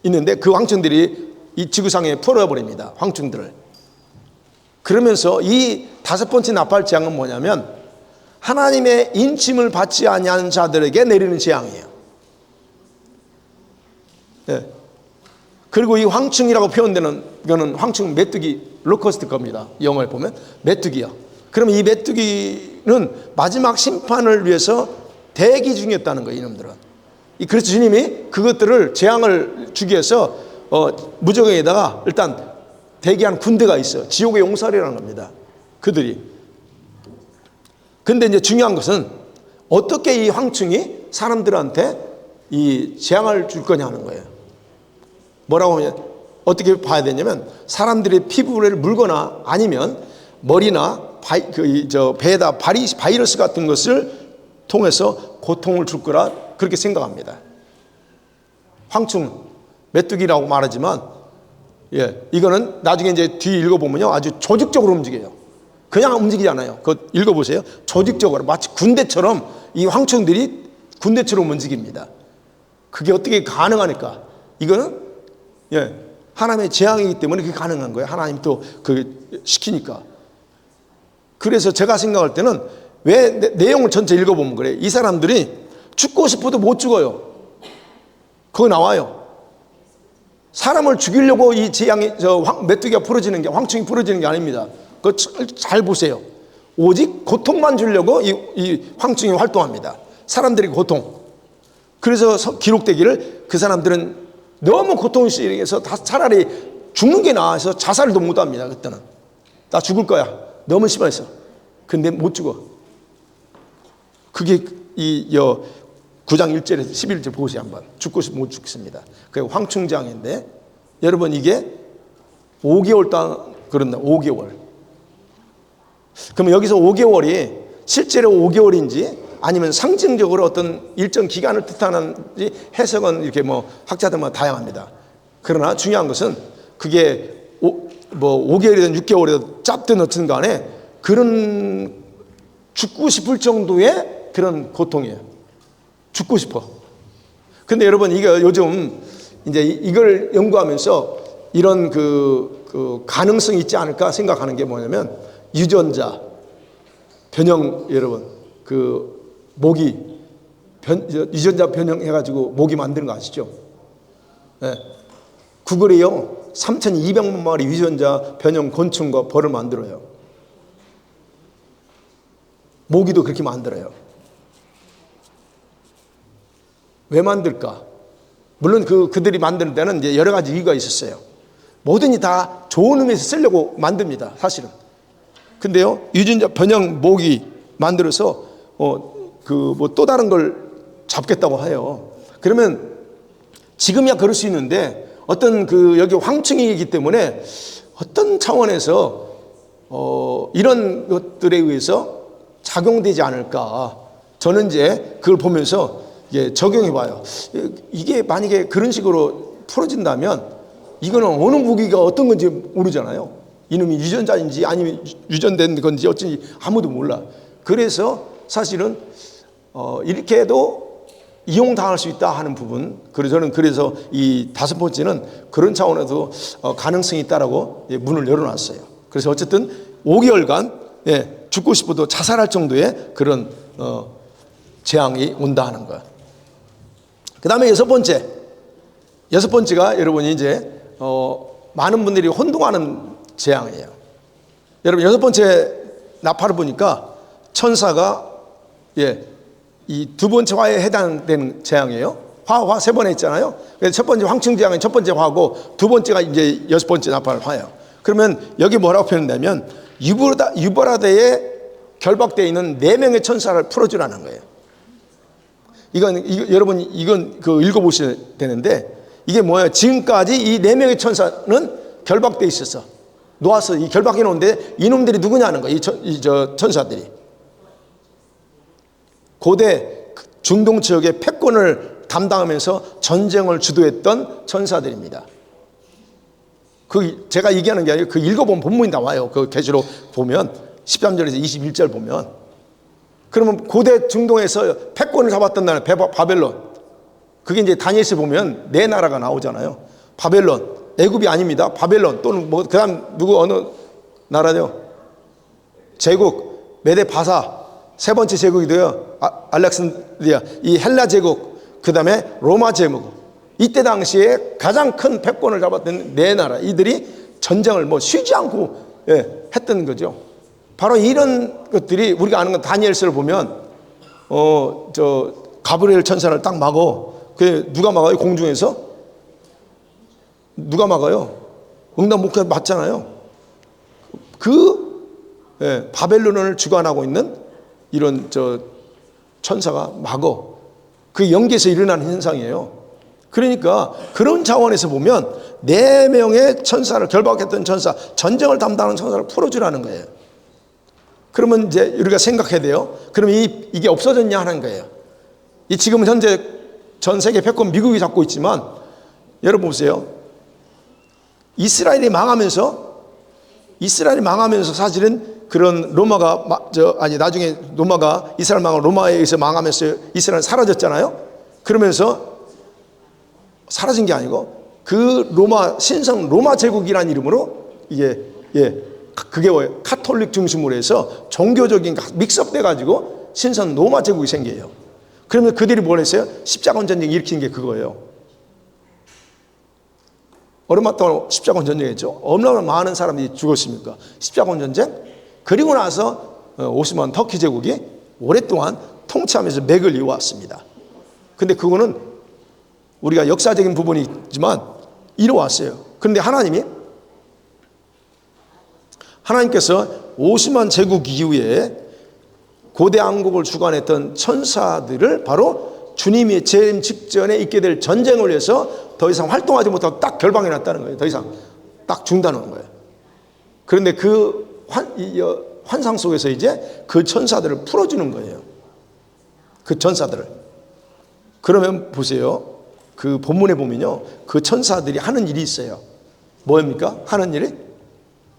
있는데 그 황충들이 이 지구상에 풀어버립니다. 황충들을. 그러면서 이 다섯 번째 나팔 재앙은 뭐냐면 하나님의 인침을 받지 아니한 자들에게 내리는 재앙이에요. 네. 그리고 이 황충이라고 표현되는 이거는 황충 메뚜기 로커스트 겁니다. 영어에 보면 메뚜기야. 그러면 이 메뚜기는 마지막 심판을 위해서 대기 중이었다는 거예요. 이놈들은. 그래서 주님이 그것들을 재앙을 주기 위해서 무저갱에다가 일단 대기한 군대가 있어요. 지옥의 용사리라는 겁니다. 그들이. 근데 이제 중요한 것은 어떻게 이 황충이 사람들한테 이 재앙을 줄 거냐 하는 거예요. 뭐라고 하면 어떻게 봐야 되냐면 사람들의 피부를 물거나 아니면 머리나 배에다 바이러스 같은 것을 통해서 고통을 줄 거라 그렇게 생각합니다. 황충, 메뚜기라고 말하지만 이거는 나중에 이제 뒤에 읽어보면요 아주 조직적으로 움직여요. 그냥 움직이지 않아요. 그거 읽어보세요. 조직적으로 마치 군대처럼 이 황충들이 군대처럼 움직입니다. 그게 어떻게 가능하니까? 이거는 하나님의 재앙이기 때문에 그게 가능한 거예요. 하나님 또 그 시키니까. 그래서 제가 생각할 때는 왜 내용을 전체 읽어보면 그래요. 이 사람들이 죽고 싶어도 못 죽어요. 거기 나와요. 사람을 죽이려고 이 재앙이 메뚜기가 풀어지는 게 황충이 풀어지는 게 아닙니다. 그거 잘 보세요. 오직 고통만 주려고 이 황충이 활동합니다. 사람들이 고통. 그래서 기록되기를 그 사람들은 너무 고통이 심해서 차라리 죽는 게 나아서 자살도 못합니다. 그때는 나 죽을 거야. 너무 심해서. 근데 못 죽어. 그게 이 9장 1절에서 11절 보세요 한번. 죽고 싶으면 못 죽습니다. 그게 황충장인데 여러분 이게 5개월 동안 그런다. 5개월. 그러면 여기서 5개월이 실제로 5개월인지 아니면 상징적으로 어떤 일정 기간을 뜻하는지 해석은 이렇게 학자들마다 다양합니다. 그러나 중요한 것은 그게 5개월이든 6개월이든 짧든 어쨌든 간에 그런 죽고 싶을 정도의 그런 고통이에요. 죽고 싶어. 근데 여러분 이거 요즘 이제 이걸 연구하면서 이런 그 가능성이 있지 않을까 생각하는 게 뭐냐면 유전자 변형 여러분 모기 유전자 변형해가지고 모기 만드는 거 아시죠? 구글이요 3,200만 마리 유전자 변형 곤충과 벌을 만들어요. 모기도 그렇게 만들어요. 왜 만들까? 물론 그들이 만드는 데는 이제 여러 가지 이유가 있었어요. 뭐든지 다 좋은 의미에서 쓰려고 만듭니다. 사실은. 근데요 유전자 변형 모기 만들어서 또 다른 걸 잡겠다고 해요. 그러면 지금이야 그럴 수 있는데 어떤 여기 황충이기 때문에 어떤 차원에서 이런 것들에 의해서 작용되지 않을까. 저는 이제 그걸 보면서 적용해 봐요. 이게 만약에 그런 식으로 풀어진다면 이거는 어느 무기가 어떤 건지 모르잖아요. 이놈이 유전자인지 아니면 유전된 건지 어쩐지 아무도 몰라. 그래서 사실은 이렇게 해도 이용당할 수 있다 하는 부분. 그래서 저는 이 다섯 번째는 그런 차원에서 가능성이 있다라고 문을 열어놨어요. 그래서 어쨌든 5개월간 죽고 싶어도 자살할 정도의 그런 재앙이 온다 하는 거. 그 다음에 여섯 번째가 여러분이 이제 많은 분들이 혼동하는 재앙이에요. 여러분 여섯 번째 나팔을 보니까 천사가 이 두 번째 화에 해당되는 재앙이에요. 화 세 번 했잖아요. 그래서 첫 번째 황충 재앙은 첫 번째 화고 두 번째가 이제 여섯 번째 나팔 화예요. 그러면 여기 뭐라고 표현했냐면 유브라데에 결박되어 있는 4명의 천사를 풀어주라는 거예요. 여러분 이건 읽어보셔야 되는데 이게 뭐예요? 지금까지 이 4명의 천사는 결박되어 있었어. 놓아서 이 결박해 놓은데 이놈들이 누구냐는 거예요. 이 천사들이. 고대 중동 지역의 패권을 담당하면서 전쟁을 주도했던 천사들입니다. 제가 얘기하는 게 아니고 읽어본 본문이 나와요. 계시록 보면 13절에서 21절 보면 그러면 고대 중동에서 패권을 잡았던 나라 바벨론. 그게 이제 다니엘서 보면 네 나라가 나오잖아요. 바벨론, 애굽이 아닙니다. 바벨론 또는 뭐 그다음 누구 어느 나라죠? 제국, 메데 바사. 세 번째 제국이 돼요. 알렉산드리아. 이 헬라 제국. 그다음에 로마 제국. 이때 당시에 가장 큰 패권을 잡았던 네 나라. 이들이 전쟁을 뭐 쉬지 않고 했던 거죠. 바로 이런 것들이 우리가 아는 건 다니엘서를 보면 가브리엘 천사를 딱 막어. 그 누가 막아요? 공중에서? 누가 막아요? 응답 못 맞잖아요. 바벨론을 주관하고 있는 이런 천사가 막어. 그 연계에서 일어나는 현상이에요. 그러니까 그런 차원에서 보면 4명의 천사를 결박했던 천사, 전쟁을 담당하는 천사를 풀어주라는 거예요. 그러면 이제 우리가 생각해야 돼요. 그럼 이게 없어졌냐 하는 거예요. 이 지금 현재 전 세계 패권 미국이 잡고 있지만 여러분 보세요. 이스라엘이 망하면서 사실은 그런 나중에 로마가 이스라엘 망하고 로마에 의해서 망하면서 이스라엘 사라졌잖아요. 그러면서 사라진 게 아니고 그 신성 로마 제국이라는 이름으로 그게 카톨릭 중심으로 해서 종교적인 믹스업돼 가지고 신성 로마 제국이 생겨요. 그러면 그들이 뭘 했어요? 십자군 전쟁 일으킨 게 그거예요. 얼마 동안 십자군 전쟁했죠? 얼마나 많은 사람들이 죽었습니까? 십자군 전쟁. 그리고 나서 오스만 터키 제국이 오랫동안 통치하면서 맥을 이어왔습니다. 근데 그거는 우리가 역사적인 부분이 있지만 이뤄왔어요. 그런데 하나님께서 오스만 제국 이후에 고대 왕국을 주관했던 천사들을 바로 주님이 재림 직전에 있게 될 전쟁을 위해서 더 이상 활동하지 못하고 딱 결방해 놨다는 거예요. 더 이상 딱 중단한 거예요. 그런데 그 환상 속에서 이제 그 천사들을 풀어주는 거예요. 그 천사들을. 그러면 보세요. 그 본문에 보면요. 그 천사들이 하는 일이 있어요. 뭐입니까? 하는 일이?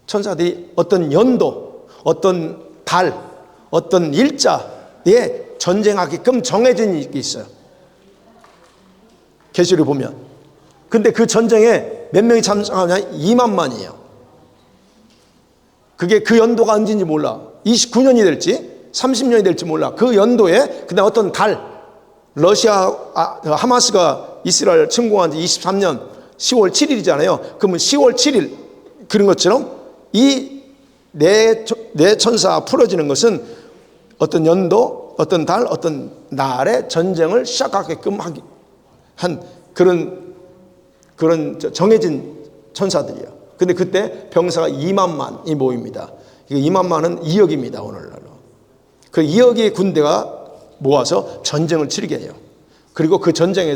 천사들이 어떤 연도, 어떤 달, 어떤 일자에 전쟁하게끔 정해진 일이 있어요. 계시를 보면. 근데 그 전쟁에 몇 명이 참석하냐? 2만만이에요. 그게 그 연도가 언제인지 몰라. 29년이 될지 30년이 될지 몰라. 그 연도에 그다음 어떤 달, 하마스가 이스라엘 침공한 지 23년 10월 7일이잖아요. 그러면 10월 7일 그런 것처럼 이 네 천사 풀어지는 것은 어떤 연도, 어떤 달, 어떤 날에 전쟁을 시작하게끔 한 그런 정해진 천사들이에요. 근데 그때 병사가 2만만이 모입니다. 2만만은 2억입니다, 오늘날로. 그 2억의 군대가 모아서 전쟁을 치르게 해요. 그리고 그 전쟁에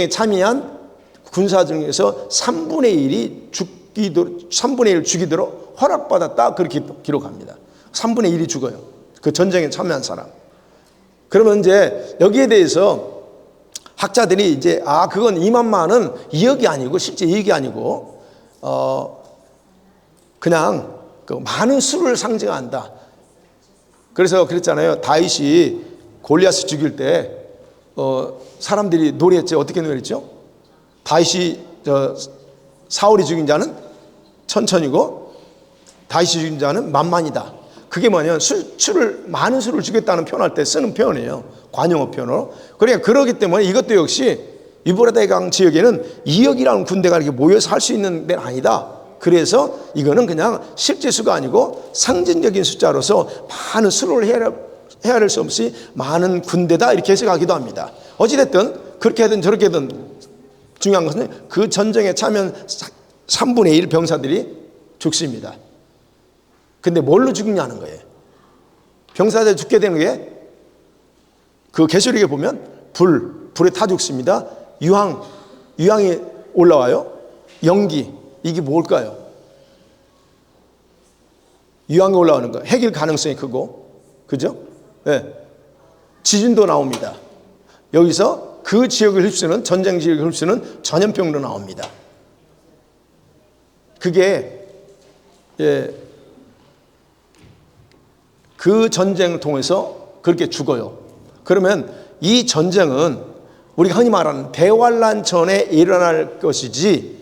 참여한 군사 중에서 3분의 1을 죽이도록 허락받았다. 그렇게 기록합니다. 3분의 1이 죽어요. 그 전쟁에 참여한 사람. 그러면 이제 여기에 대해서 학자들이 이제 그건 2만만은 2억이 아니고 실제 2억이 아니고 그냥 그 많은 수를 상징한다. 그래서 그랬잖아요. 다윗이 골리앗을 죽일 때 사람들이 노래했죠. 어떻게 노래했죠? 다윗이 사울이 죽인 자는 천천이고 다윗이 죽인 자는 만만이다. 그게 뭐냐면 많은 수를 죽였다는 표현할 때 쓰는 표현이에요. 관용어 표현으로. 그러니까 그러기 때문에 이것도 역시 유브라데 강 지역에는 2억이라는 군대가 이렇게 모여서 할 수 있는 데는 아니다. 그래서 이거는 그냥 실제 수가 아니고 상징적인 숫자로서 많은 수를 헤아릴 수 없이 많은 군대다 이렇게 해석하기도 합니다. 어찌됐든 그렇게 하든 저렇게 하든 중요한 것은 그 전쟁에 참여한 3분의 1 병사들이 죽습니다. 근데 뭘로 죽느냐는 거예요. 병사들이 죽게 되는 게 그 계시록에 보면 불에 타 죽습니다. 유황이 올라와요. 연기, 이게 뭘까요? 유황이 올라오는 거. 핵일 가능성이 크고, 그죠? 네. 지진도 나옵니다. 여기서 그 지역을 휩쓰는, 전쟁 지역을 휩쓰는 전염병도 나옵니다. 그게 그 전쟁을 통해서 그렇게 죽어요. 그러면 이 전쟁은 우리가 흔히 말하는 대환란 전에 일어날 것이지,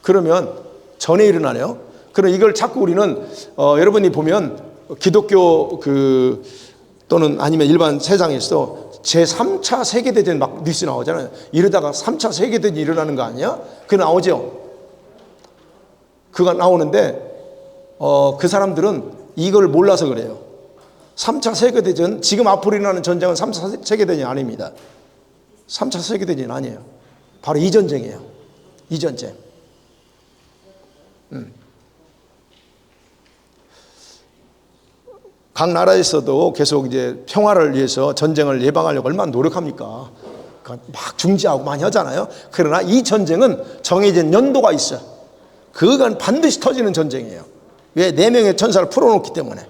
그러면 전에 일어나네요. 그럼 이걸 자꾸 우리는 여러분이 보면 기독교 또는 아니면 일반 세상에서 제3차 세계대전 막 뉴스 나오잖아요. 이러다가 3차 세계대전이 일어나는 거 아니야? 그거 나오죠. 그거 나오는데 그 사람들은 이걸 몰라서 그래요. 3차 세계대전, 지금 앞으로 일어나는 전쟁은 3차 세계대전이 아닙니다. 3차 세계대전이 아니에요. 바로 이 전쟁이에요. 이 전쟁. 각 나라에서도 계속 이제 평화를 위해서 전쟁을 예방하려고 얼마나 노력합니까? 막 중지하고 많이 하잖아요. 그러나 이 전쟁은 정해진 연도가 있어요. 그건 반드시 터지는 전쟁이에요. 왜? 4명의 천사를 풀어놓기 때문에.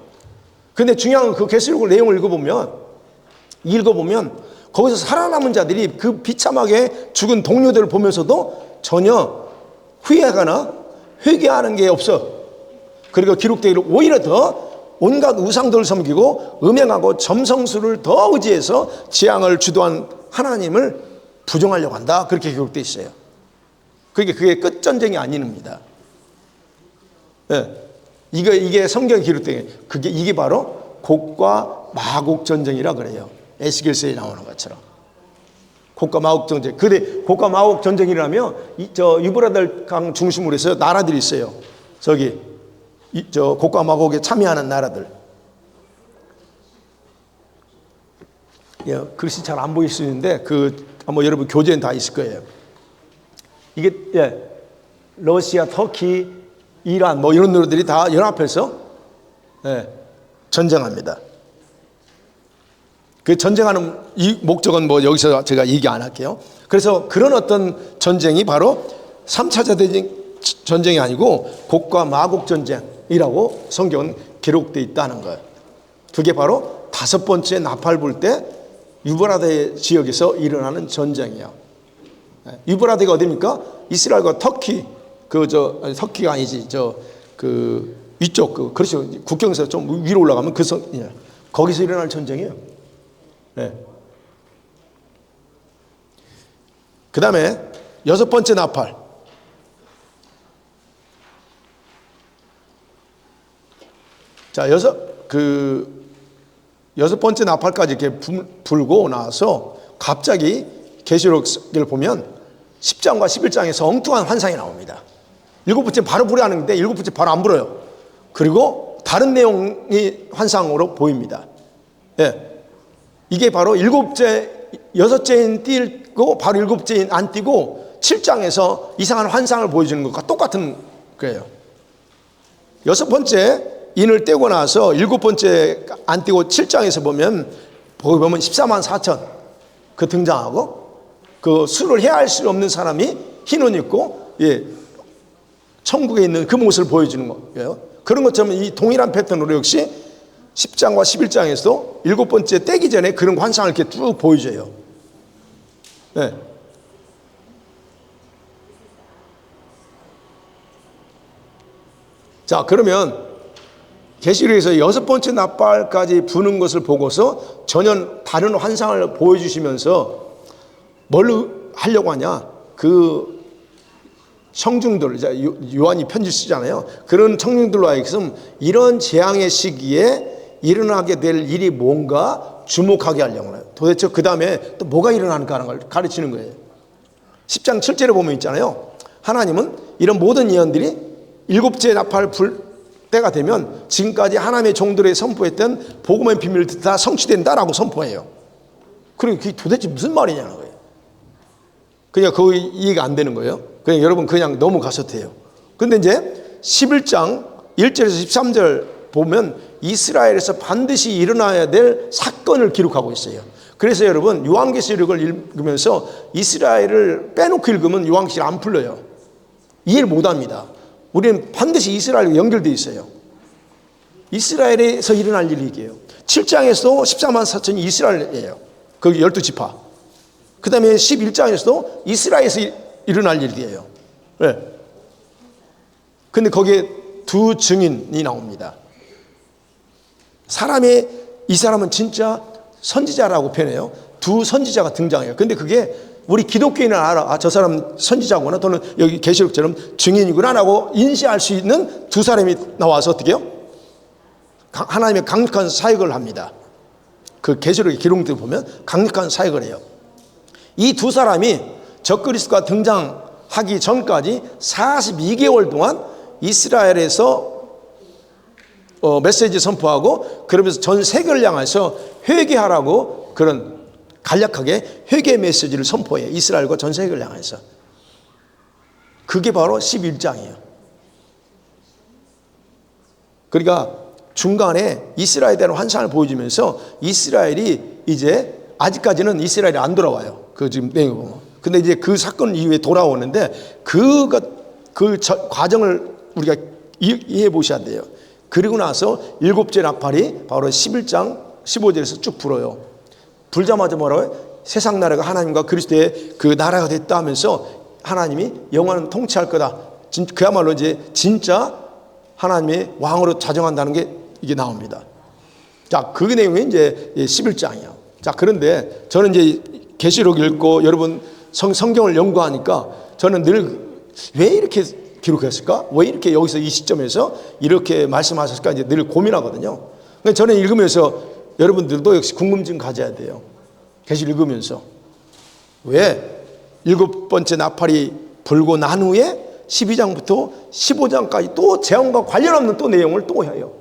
근데 중요한 건 그 계시록 내용을 읽어보면 거기서 살아남은 자들이 그 비참하게 죽은 동료들을 보면서도 전혀 후회하거나 회개하는 게 없어. 그리고 기록되기를 오히려 더 온갖 우상들을 섬기고 음행하고 점성술을 더 의지해서 재앙을 주도한 하나님을 부정하려고 한다. 그렇게 기록되어 있어요. 그게 끝전쟁이 아닙니다. 네. 이게 성경에 기록된 이게 바로 곡과 마곡 전쟁이라 그래요. 에스겔서에 나오는 것처럼. 곡과 마곡 전쟁. 근데 곡과 마곡 전쟁이라면 유브라데 강 중심으로 해서 나라들이 있어요. 곡과 마곡에 참여하는 나라들. 예, 글씨 잘 안 보일 수 있는데 아마 여러분 교재엔 다 있을 거예요. 이게 러시아, 터키, 이란 뭐 이런 나라들이 다 연합해서 전쟁합니다. 그 전쟁하는 이 목적은 뭐 여기서 제가 얘기 안 할게요. 그래서 그런 어떤 전쟁이 바로 3차 전쟁이 아니고 곡과 마곡 전쟁이라고 성경은 기록되어 있다는 거예요. 그게 바로 5번째 나팔 불 때 유브라데 지역에서 일어나는 전쟁이에요. 유브라데가 어디입니까? 이스라엘과 터키, 터키가 아니지, 위쪽, 그렇죠. 국경에서 좀 위로 올라가면 거기서 일어날 전쟁이에요. 네. 그 다음에 6번째 나팔. 자, 6번째 나팔까지 이렇게 불고 나서 갑자기 계시록을 보면 10장과 11장에서 엉뚱한 환상이 나옵니다. 7번째 바로 불이 하는데 7번째 바로 안 불어요. 그리고 다른 내용이 환상으로 보입니다. 예. 이게 바로 6째인 띄고 바로 7째인 안 띄고 7장에서 이상한 환상을 보여주는 것과 똑같은 거예요. 6번째 인을 떼고 나서 7번째 안 띄고 7장에서 보면 14만 4천 등장하고 술을 해할 수 없는 사람이 흰 옷 입고 천국에 있는 그 모습을 보여주는 거예요. 그런 것처럼 이 동일한 패턴으로 역시 10장과 11장에서도 7번째 떼기 전에 그런 환상을 이렇게 쭉 보여줘요. 네. 자, 그러면 계시록에서 6번째 나팔까지 부는 것을 보고서 전혀 다른 환상을 보여주시면서 뭘 하려고 하냐? 청중들, 요한이 편지 쓰잖아요. 그런 청중들로 하여금 이런 재앙의 시기에 일어나게 될 일이 뭔가 주목하게 하려고 해요. 도대체 그 다음에 또 뭐가 일어나는가 하는 걸 가르치는 거예요. 10장 7절에 보면 있잖아요. 하나님은 이런 모든 예언들이 7째 나팔 불 때가 되면 지금까지 하나님의 종들의 선포했던 복음의 비밀을 다 성취된다라고 선포해요. 그리고 그게 도대체 무슨 말이냐는 거예요. 그냥 그 이해가 안 되는 거예요. 그냥 여러분 그냥 넘어가셔도 돼요. 근데 이제 11장 1절에서 13절 보면 이스라엘에서 반드시 일어나야 될 사건을 기록하고 있어요. 그래서 여러분 요한계시록을 읽으면서 이스라엘을 빼놓고 읽으면 요한계시록 안 풀려요. 이해를 못합니다. 우리는 반드시 이스라엘과 연결되어 있어요. 이스라엘에서 일어날 일이 얘기해요. 7장에서도 14만 4천이 이스라엘이에요. 거기 12지파. 그 다음에 11장에서도 이스라엘에서 일어날 일이에요. 네. 근데 거기에 두 증인이 나옵니다. 이 사람은 진짜 선지자라고 표현해요. 두 선지자가 등장해요. 근데 그게 우리 기독교인은 알아. 저 사람 선지자구나, 또는 여기 계시록처럼 증인이구나 라고 인지할 수 있는 두 사람이 나와서 어떻게 해요? 하나님의 강력한 사역을 합니다. 그 계시록의 기록들 보면 강력한 사역을 해요. 이 두 사람이 적그리스도가 등장하기 전까지 42개월 동안 이스라엘에서 메시지 선포하고, 그러면서 전 세계를 향해서 회개하라고 그런 간략하게 회개 메시지를 선포해요. 이스라엘과 전 세계를 향해서. 그게 바로 11장이에요. 그러니까 중간에 이스라엘에 대한 환상을 보여주면서 이스라엘이 이제 아직까지는 이스라엘이 안 돌아와요. 그 지금 내용을 보면. 근데 이제 그 사건 이후에 돌아오는데 그 과정을 우리가 이해해 보셔야 돼요. 그리고 나서 일곱째 나팔이 바로 11장 15절에서 쭉 불어요. 불자마자 뭐라고요? 세상 나라가 하나님과 그리스도의 그 나라가 됐다 하면서 하나님이 영원히 통치할 거다. 그야말로 이제 진짜 하나님의 왕으로 자정한다는 게 이게 나옵니다. 자, 그 내용이 이제 11장이에요. 자, 그런데 저는 이제 계시록 읽고 여러분 성경을 연구하니까 저는 늘 왜 이렇게 기록했을까? 왜 이렇게 여기서 이 시점에서 이렇게 말씀하셨을까? 이제 늘 고민하거든요. 근데 저는 읽으면서 여러분들도 역시 궁금증 가져야 돼요. 계시 읽으면서 왜 일곱 번째 나팔이 불고 난 후에 12장부터 15장까지 또 재앙과 관련 없는 또 내용을 또 해요.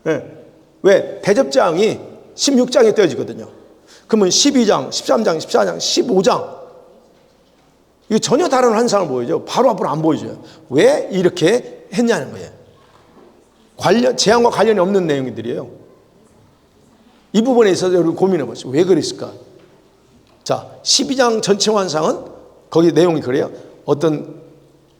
네. 왜? 대접장이 16장에 떼어지거든요. 그러면 12장, 13장, 14장, 15장 이거 전혀 다른 환상을 보여줘. 바로 앞으로 안 보여줘요. 왜 이렇게 했냐는 거예요. 재앙과 관련이 없는 내용들이에요. 이 부분에 있어서 여러분 고민해 보세요. 왜 그랬을까? 자, 12장 전체 환상은 거기 내용이 그래요. 어떤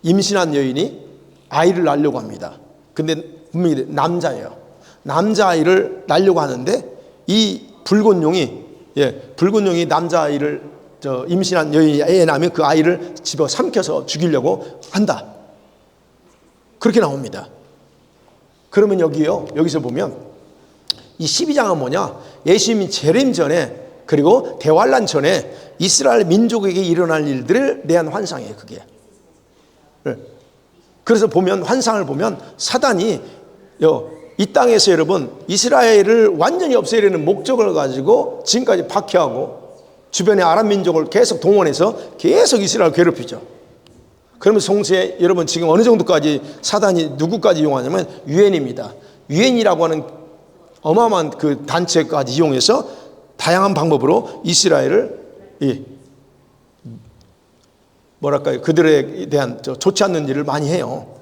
임신한 여인이 아이를 낳으려고 합니다. 근데 분명히 남자예요. 남자아이를 낳으려고 하는데 이 붉은 용이 남자아이를 임신한 여인이 애 낳으면 그 아이를 집어 삼켜서 죽이려고 한다. 그렇게 나옵니다. 그러면 여기서 보면 이 12장은 뭐냐? 예수님이 재림 전에 그리고 대환란 전에 이스라엘 민족에게 일어날 일들을 대한 환상이에요. 그게. 그래서 환상을 보면 사단이 이 땅에서 여러분 이스라엘을 완전히 없애려는 목적을 가지고 지금까지 박해하고 주변의 아랍 민족을 계속 동원해서 계속 이스라엘을 괴롭히죠. 그러면 송수에 여러분 지금 어느 정도까지 사단이 누구까지 이용하냐면 유엔입니다. 유엔이라고 하는 어마어마한 그 단체까지 이용해서 다양한 방법으로 이스라엘을 그들에 대한 좋지 않는 일을 많이 해요.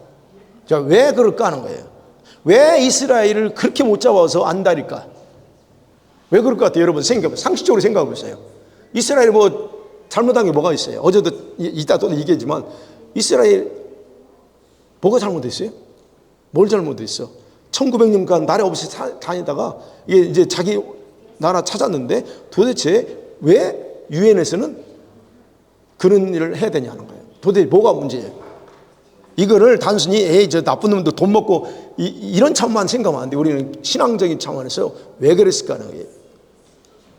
자, 왜 그럴까 하는 거예요. 왜 이스라엘을 그렇게 못 잡아서 안달일까? 왜 그럴 것 같아요? 여러분 상식적으로 생각해 보세요. 이스라엘 잘못한 게 뭐가 있어요? 어제도 이따 또 얘기했지만 이스라엘 뭐가 잘못됐어요? 뭘 잘못했어? 1900년간 나라 없이 다니다가 이제 자기 나라 찾았는데 도대체 왜 유엔에서는 그런 일을 해야 되냐는 거예요. 도대체 뭐가 문제예요? 이거를 단순히 저 나쁜 놈도 돈 먹고 이런 차원만 생각하면 안 돼. 우리는 신앙적인 차원에서 왜 그랬을까 하는 거예요.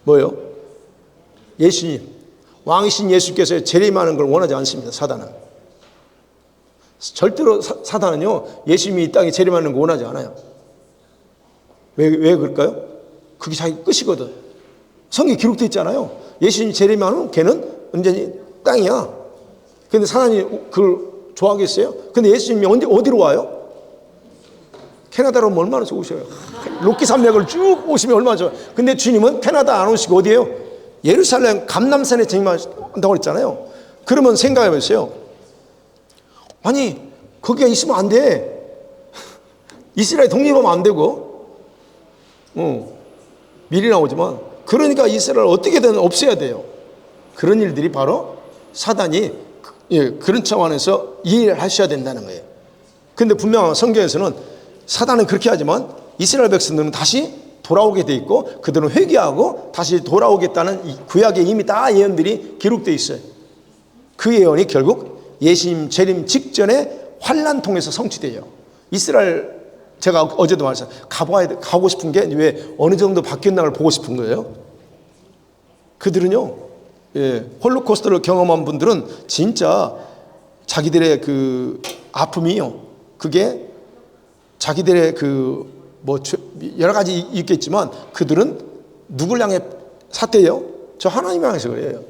뭐예요? 예수님, 왕이신 예수께서 재림하는 걸 원하지 않습니다. 사단은. 절대로 사단은요 예수님이 이 땅에 재림하는 거 원하지 않아요. 왜 그럴까요? 그게 자기 끝이거든. 성경에 기록되어 있잖아요. 예수님이 재림하는 걔는 완전히 땅이야. 근데 사단이 그걸 좋아하겠어요? 근데 예수님이 어디로 와요? 캐나다로 오면 얼마나 좋으셔요. 로키 산맥을 쭉 오시면 얼마나 좋아요. 근데 주님은 캐나다 안 오시고 어디에요? 예루살렘 감람산에 재림한다고 그랬잖아요. 그러면 생각해 보세요. 아니 거기가 있으면 안 돼. 이스라엘 독립하면 안 되고 미리 나오지만 그러니까 이스라엘을 어떻게든 없애야 돼요. 그런 일들이 바로 사단이 그런 차원에서 이해를 하셔야 된다는 거예요. 근데 분명 성경에서는 사단은 그렇게 하지만 이스라엘 백성들은 다시 돌아오게 돼 있고 그들은 회개하고 다시 돌아오겠다는 이 구약에 이미 다 예언들이 기록되어 있어요. 그 예언이 결국 예수님 재림 직전에 환란 통해서 성취돼요. 이스라엘 제가 어제도 말했어요. 가고 싶은 게 왜 어느 정도 바뀌었나를 보고 싶은 거예요. 그들은요, 홀로코스트를 경험한 분들은 진짜 자기들의 그 아픔이요, 그게 자기들의 그 뭐 여러 가지 있겠지만 그들은 누굴 향해 사태예요? 저 하나님 향해서 그래요.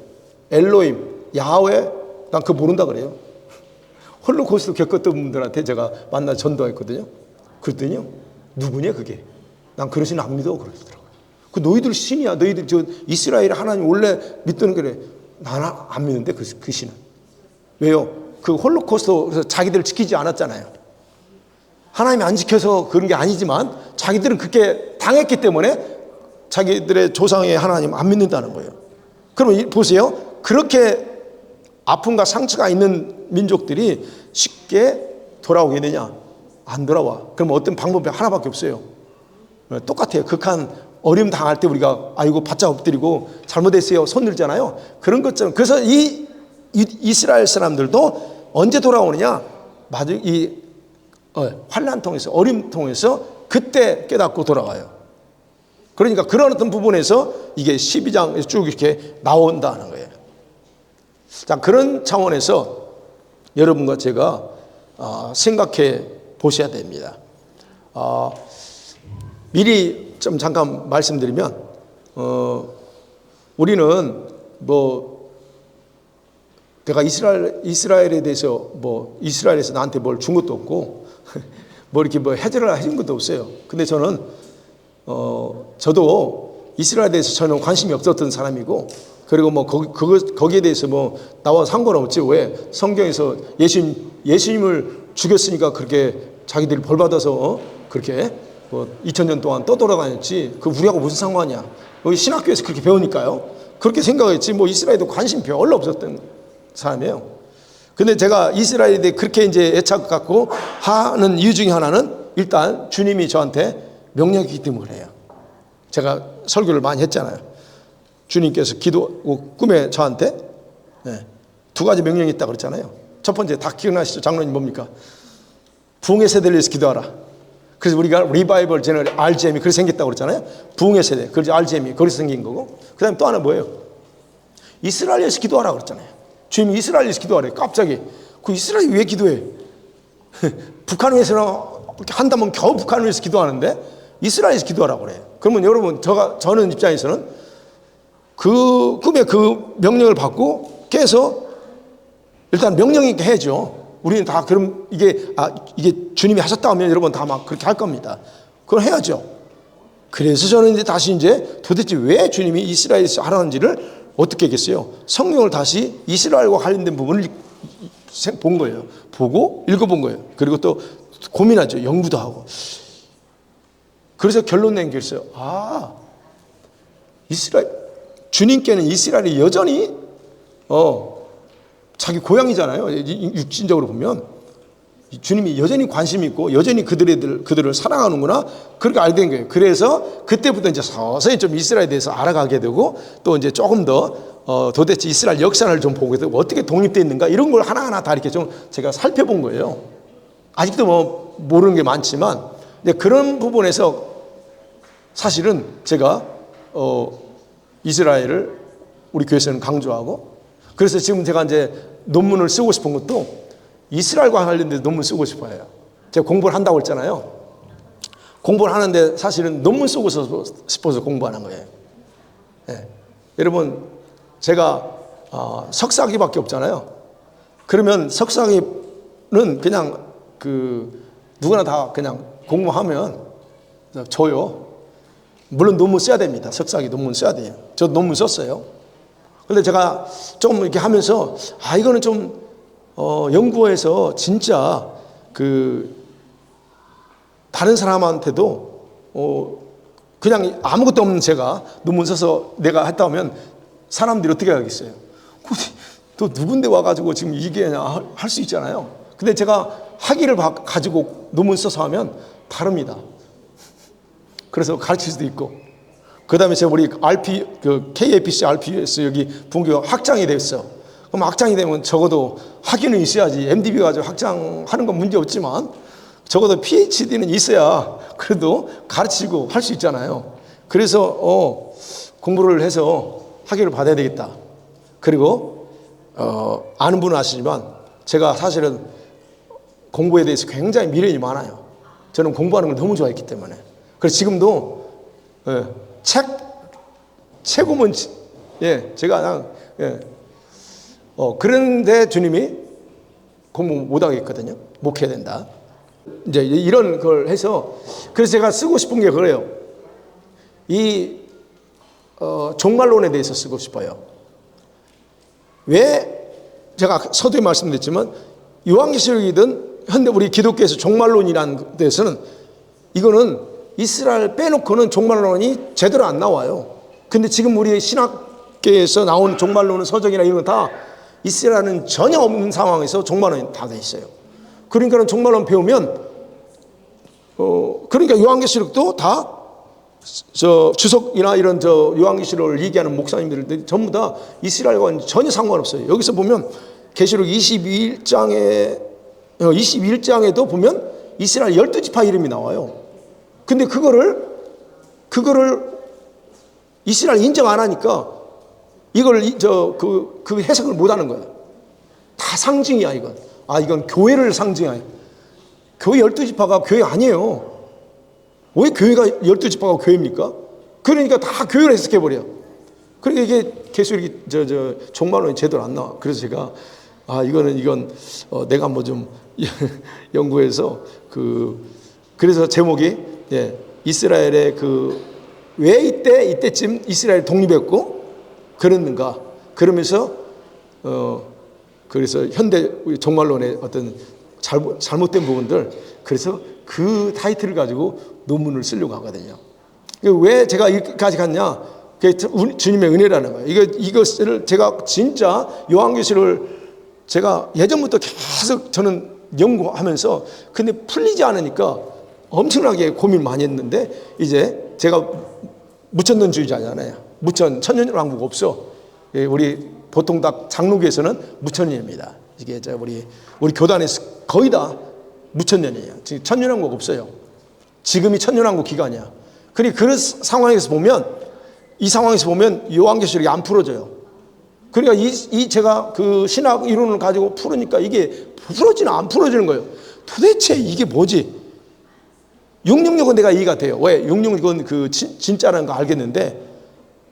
엘로임, 야훼, 난 그거 모른다 그래요. 홀로코스트 겪었던 분들한테 제가 만나 전도했거든요. 그랬더니요, 누구냐 그게? 난 그러시는 안 믿어 그러더라고요. 그 너희들 신이야. 너희들 저 이스라엘 하나님 원래 믿던 그래. 나는 안 믿는데 그 신은. 왜요? 그 홀로코스트에서 자기들을 지키지 않았잖아요. 하나님이 안 지켜서 그런 게 아니지만 자기들은 그렇게 당했기 때문에 자기들의 조상의 하나님 안 믿는다는 거예요. 그러면 보세요. 그렇게 아픔과 상처가 있는 민족들이 쉽게 돌아오게 되냐? 안 돌아와. 그럼 어떤 방법이 하나밖에 없어요. 똑같아요. 극한 어려움 당할 때 우리가 아이고 바짝 엎드리고 잘못했어요 손 들잖아요. 그런 것처럼. 그래서 이 이스라엘 사람들도 언제 돌아오느냐? 이 환난 통해서, 어려움 통해서 그때 깨닫고 돌아와요. 그러니까 그런 어떤 부분에서 이게 12장에서 쭉 이렇게 나온다는 거예요. 자, 그런 차원에서 여러분과 제가 생각해 보셔야 됩니다. 미리 좀 잠깐 말씀드리면, 우리는 내가 이스라엘에 대해서 이스라엘에서 나한테 뭘 준 것도 없고, 이렇게 해결을 해준 것도 없어요. 근데 저는, 저도 이스라엘에 대해서 저는 관심이 없었던 사람이고, 그리고 거기에 대해서 나와 상관없지. 왜? 성경에서 예수님을 죽였으니까 그렇게 자기들이 벌받아서 그렇게 2000년 동안 떠돌아다녔지. 그 우리하고 무슨 상관이야. 여기 신학교에서 그렇게 배우니까요. 그렇게 생각했지. 이스라엘도 관심 별로 없었던 사람이에요. 근데 제가 이스라엘에 대해 그렇게 이제 애착 갖고 하는 이유 중에 하나는 일단 주님이 저한테 명령이기 때문에 그래요. 제가 설교를 많이 했잖아요. 주님께서 꿈에 저한테 두 가지 명령이 있다고 그랬잖아요. 첫 번째 다 기억나시죠? 장로님 뭡니까? 부흥의 세대를 위해서 기도하라. 그래서 우리가 리바이벌 제너럴 RGM이 그렇게 생겼다고 그랬잖아요. 부흥의 세대, 그래서 RGM이 거기서 생긴 거고, 그 다음에 또 하나 뭐예요? 이스라엘에서 기도하라 그랬잖아요. 주님이 이스라엘에서 기도하래. 갑자기 그 이스라엘이 왜 기도해? 북한을 위해서 한다면 겨우 북한을 위해서 기도하는데 이스라엘에서 기도하라고 그래요. 그러면 여러분, 저는 입장에서는 그 꿈에 그 명령을 받고 깨서 일단 명령이 있게 해야죠. 우리는 다 그럼 이게 주님이 하셨다 하면 여러분 다 막 그렇게 할 겁니다. 그걸 해야죠. 그래서 저는 다시 도대체 왜 주님이 이스라엘에서 하라는지를 어떻게 했겠어요? 성경을 다시 이스라엘과 관련된 부분을 본 거예요. 보고 읽어본 거예요. 그리고 또 고민하죠. 연구도 하고. 그래서 결론 낸 게 있어요. 주님께는 이스라엘이 여전히 자기 고향이잖아요. 육신적으로 보면 주님이 여전히 관심이 있고 여전히 그들을 사랑하는구나, 그렇게 알게 된 거예요. 그래서 그때부터 이제 서서히 좀 이스라엘에 대해서 알아가게 되고, 또 이제 조금 더 도대체 이스라엘 역사를 좀 보게 되고 어떻게 독립되어 있는가, 이런 걸 하나하나 다 이렇게 좀 제가 살펴본 거예요. 아직도 모르는 게 많지만, 그런 부분에서 사실은 제가 이스라엘을 우리 교회에서는 강조하고, 그래서 지금 제가 이제 논문을 쓰고 싶은 것도 이스라엘과 관련된 논문 쓰고 싶어요. 제가 공부를 한다고 했잖아요. 공부를 하는데 사실은 논문 쓰고 싶어서 공부하는 거예요. 여러분, 제가 석사학위밖에 없잖아요. 그러면 석사학위는 그냥 누구나 다 그냥 공부하면 줘요. 물론 논문 써야 됩니다. 석사학위 논문 써야 돼요. 저 논문 썼어요. 근데 제가 조금 이렇게 하면서 이거는 좀 연구해서 진짜 다른 사람한테도 그냥 아무것도 없는 제가 논문 써서 내가 했다 하면 사람들이 어떻게 하겠어요? 또 누군데 와가지고 지금 이게 할 수 있잖아요. 근데 제가 학위를 가지고 논문 써서 하면 다릅니다. 그래서 가르칠 수도 있고, 그 다음에 제가 우리 KAPC, RPS 여기 분교 학장이 됐어. 그럼 학장이 되면 적어도 학위는 있어야지. MDB 가지고 학장하는 건 문제 없지만, 적어도 PhD는 있어야 그래도 가르치고 할 수 있잖아요. 그래서 공부를 해서 학위를 받아야 되겠다. 그리고 아는 분은 아시지만 제가 사실은 공부에 대해서 굉장히 미련이 많아요. 저는 공부하는 걸 너무 좋아했기 때문에. 그래서 지금도 책임은 제가 그냥 그런데 주님이 공부 못 하겠거든요. 목해야 된다. 이제 이런 걸 해서 그래서 제가 쓰고 싶은 게 그래요. 이 종말론에 대해서 쓰고 싶어요. 왜 제가 서두에 말씀드렸지만 요한계시록이든 현대 우리 기독교에서 종말론이라는 데서는 이거는 이스라엘 빼놓고는 종말론이 제대로 안 나와요. 근데 지금 우리 신학계에서 나온 종말론은 서적이나 이런 거 다 이스라엘은 전혀 없는 상황에서 종말론이 다 돼 있어요. 그러니까는 종말론 배우면 그러니까 요한계시록도 다 주석이나 이런 요한계시록을 얘기하는 목사님들 전부 다 이스라엘과는 전혀 상관없어요. 여기서 보면 계시록 21장에도 보면 이스라엘 12지파 이름이 나와요. 근데 그거를 이스라엘 인정 안 하니까 이걸 그 해석을 못 하는 거예요. 다 상징이야 이건. 이건 교회를 상징해요. 교회 12지파가 교회 아니에요. 왜 교회가 12지파가 교회입니까? 그러니까 다 교회를 해석해버려. 그러니까 이게 계시록이 종말론이 제대로 안 나와. 그래서 제가 이건 내가 뭐 좀 연구해서 그래서 제목이 이스라엘의 왜 이때쯤 이스라엘 독립했고 그랬는가 그러면서 그래서 현대 종말론의 어떤 잘못된 부분들 그래서 그 타이틀을 가지고 논문을 쓰려고 하거든요. 왜 제가 여기까지 갔냐? 주님의 은혜라는 거예요. 이것을 제가 진짜 요한계시록을 제가 예전부터 계속 저는 연구하면서 근데 풀리지 않으니까 엄청나게 고민 많이 했는데 이제 제가 무천년주의자잖아요. 천년왕국 없어. 우리 보통 다 장로교에서는 무천년입니다. 이게 우리 교단에서 거의 다 무천년이에요. 지금 천년왕국 없어요. 지금이 천년왕국 기간이야. 그러니까 그 상황에서 보면 이 상황에서 보면 요한계시록이 안 풀어져요. 그러니까 제가 그 신학 이론을 가지고 풀으니까 이게 안 풀어지는 거예요. 도대체 이게 뭐지? 666은 내가 이해가 돼요. 왜? 666은 진짜라는 거 알겠는데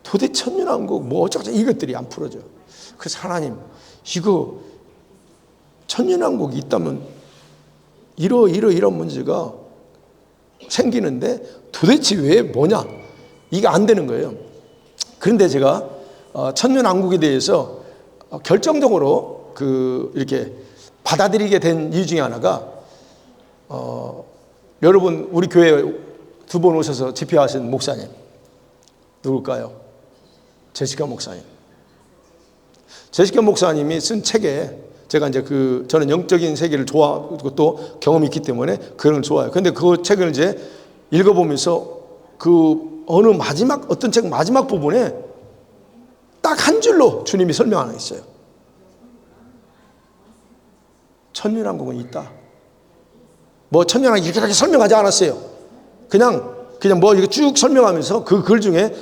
도대체 천년왕국 뭐 어쩌고 이것들이 안 풀어져요. 그래서 하나님 이거 천년왕국이 있다면 이런 문제가 생기는데 도대체 왜 뭐냐? 이게 안 되는 거예요. 그런데 제가 천년왕국에 대해서 결정적으로 이렇게 받아들이게 된 이유 중에 하나가 여러분 우리 교회 두 번 오셔서 집회하신 목사님 누굴까요? 제시카 목사님. 제시카 목사님이 쓴 책에 제가 이제 저는 영적인 세계를 좋아하고 또 경험이 있기 때문에 그런 걸 좋아해요. 근데 그 책을 이제 읽어보면서 어떤 책 마지막 부분에 딱 한 줄로 주님이 설명하는 게 있어요. 천년왕국은 있다. 뭐 천년왕국 이렇게 설명하지 않았어요. 그냥 뭐 이렇게 쭉 설명하면서 그 글 중에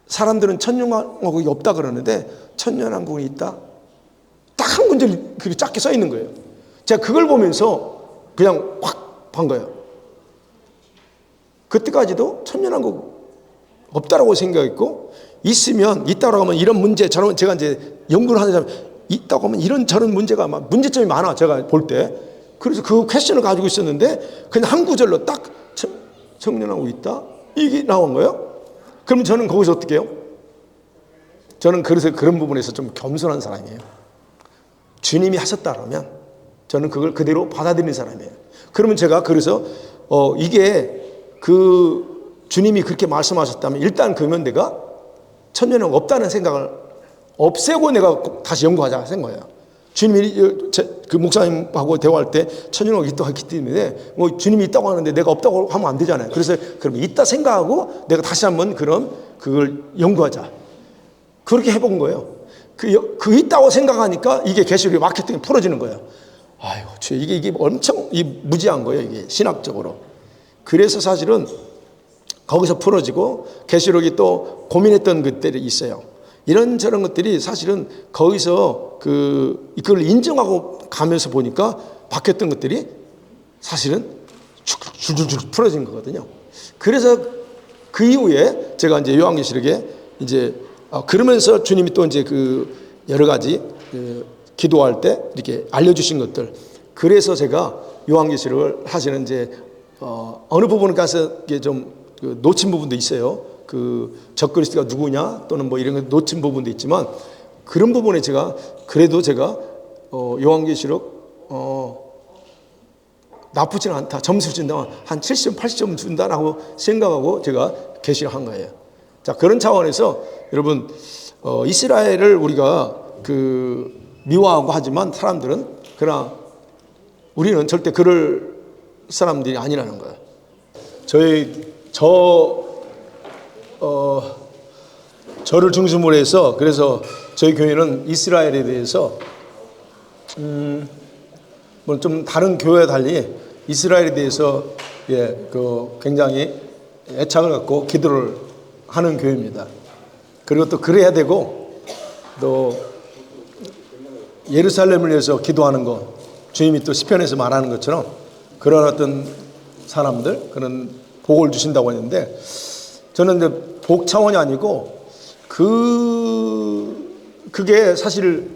사람들은 천년왕국이 없다 그러는데 천년왕국이 있다. 딱 한 문제를 그렇게 작게 써 있는 거예요. 제가 그걸 보면서 그냥 확 반 거예요. 그때까지도 천년왕국 없다라고 생각했고 있다고 하면 이런 문제 제가 이제 연구를 하는 사람 있다고 하면 이런 저런 문제가 문제점이 많아 제가 볼 때. 그래서 그 퀘스천을 가지고 있었는데 그냥 한 구절로 딱 천년왕국 있다 이게 나온 거예요. 그럼 저는 거기서 어떻게 해요? 저는 그래서 그런 부분에서 좀 겸손한 사람이에요. 주님이 하셨다라면 저는 그걸 그대로 받아들이는 사람이에요. 그러면 제가 그래서 이게 주님이 그렇게 말씀하셨다면 일단 그러면 내가 천년왕국 없다는 생각을 없애고 내가 다시 연구하자 생각 거예요. 주님이 그 목사님하고 대화할 때 천년왕국이 있다고 했기 때문에 뭐 주님이 있다고 하는데 내가 없다고 하면 안 되잖아요. 그래서 그럼 있다 생각하고 내가 다시 한번 그걸 연구하자. 그렇게 해본 거예요. 그 있다고 생각하니까 이게 계시록의 마케팅이 풀어지는 거예요. 아유, 이게 엄청 무지한 거예요, 이게 신학적으로. 그래서 사실은 거기서 풀어지고 계시록이 또 고민했던 것들이 있어요. 이런저런 것들이 사실은 거기서 이걸 인정하고 가면서 보니까 바뀌었던 것들이 사실은 줄줄줄 풀어진 거거든요. 그래서 그 이후에 제가 이제 요한계시록에 이제 그러면서 주님이 또 이제 여러 가지 기도할 때 이렇게 알려주신 것들. 그래서 제가 요한계시록을 사실은 이제 어느 부분에 가서 이게 좀 놓친 부분도 있어요. 적그리스도가 누구냐 또는 뭐 이런 거 놓친 부분도 있지만 그런 부분에 그래도 제가 요한계시록 나쁘지는 않다. 점수 준다면 한 70점, 80점 준다라고 생각하고 제가 계시를 한 거예요. 자, 그런 차원에서 여러분 이스라엘을 우리가 미워하고 하지만 사람들은 그러나 우리는 절대 그럴 사람들이 아니라는 거예요. 저를 중심으로 해서 그래서 저희 교회는 이스라엘에 대해서 뭐 좀 다른 교회와 달리 이스라엘에 대해서 굉장히 애착을 갖고 기도를 하는 교회입니다. 그리고 또 그래야 되고 또 예루살렘을 위해서 기도하는 것, 주님이 또 시편에서 말하는 것처럼 그런 어떤 사람들, 그런 복을 주신다고 했는데 저는 이제 복 차원이 아니고 그게 사실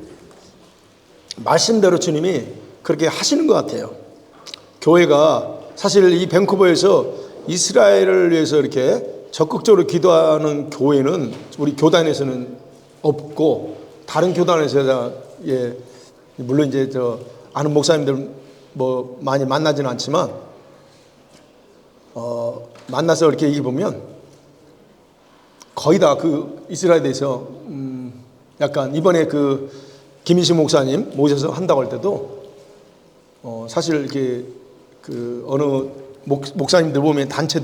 말씀대로 주님이 그렇게 하시는 것 같아요. 교회가 사실 이 밴쿠버에서 이스라엘을 위해서 이렇게 적극적으로 기도하는 교회는 우리 교단에서는 없고 다른 교단에서 물론 이제 아는 목사님들 뭐 많이 만나지는 않지만 만나서 이렇게 얘기 보면 거의 다 이스라엘에 대해서 약간 이번에 김인식 목사님 모셔서 한다고 할 때도 사실 이렇게 어느 목사님들 보면 단체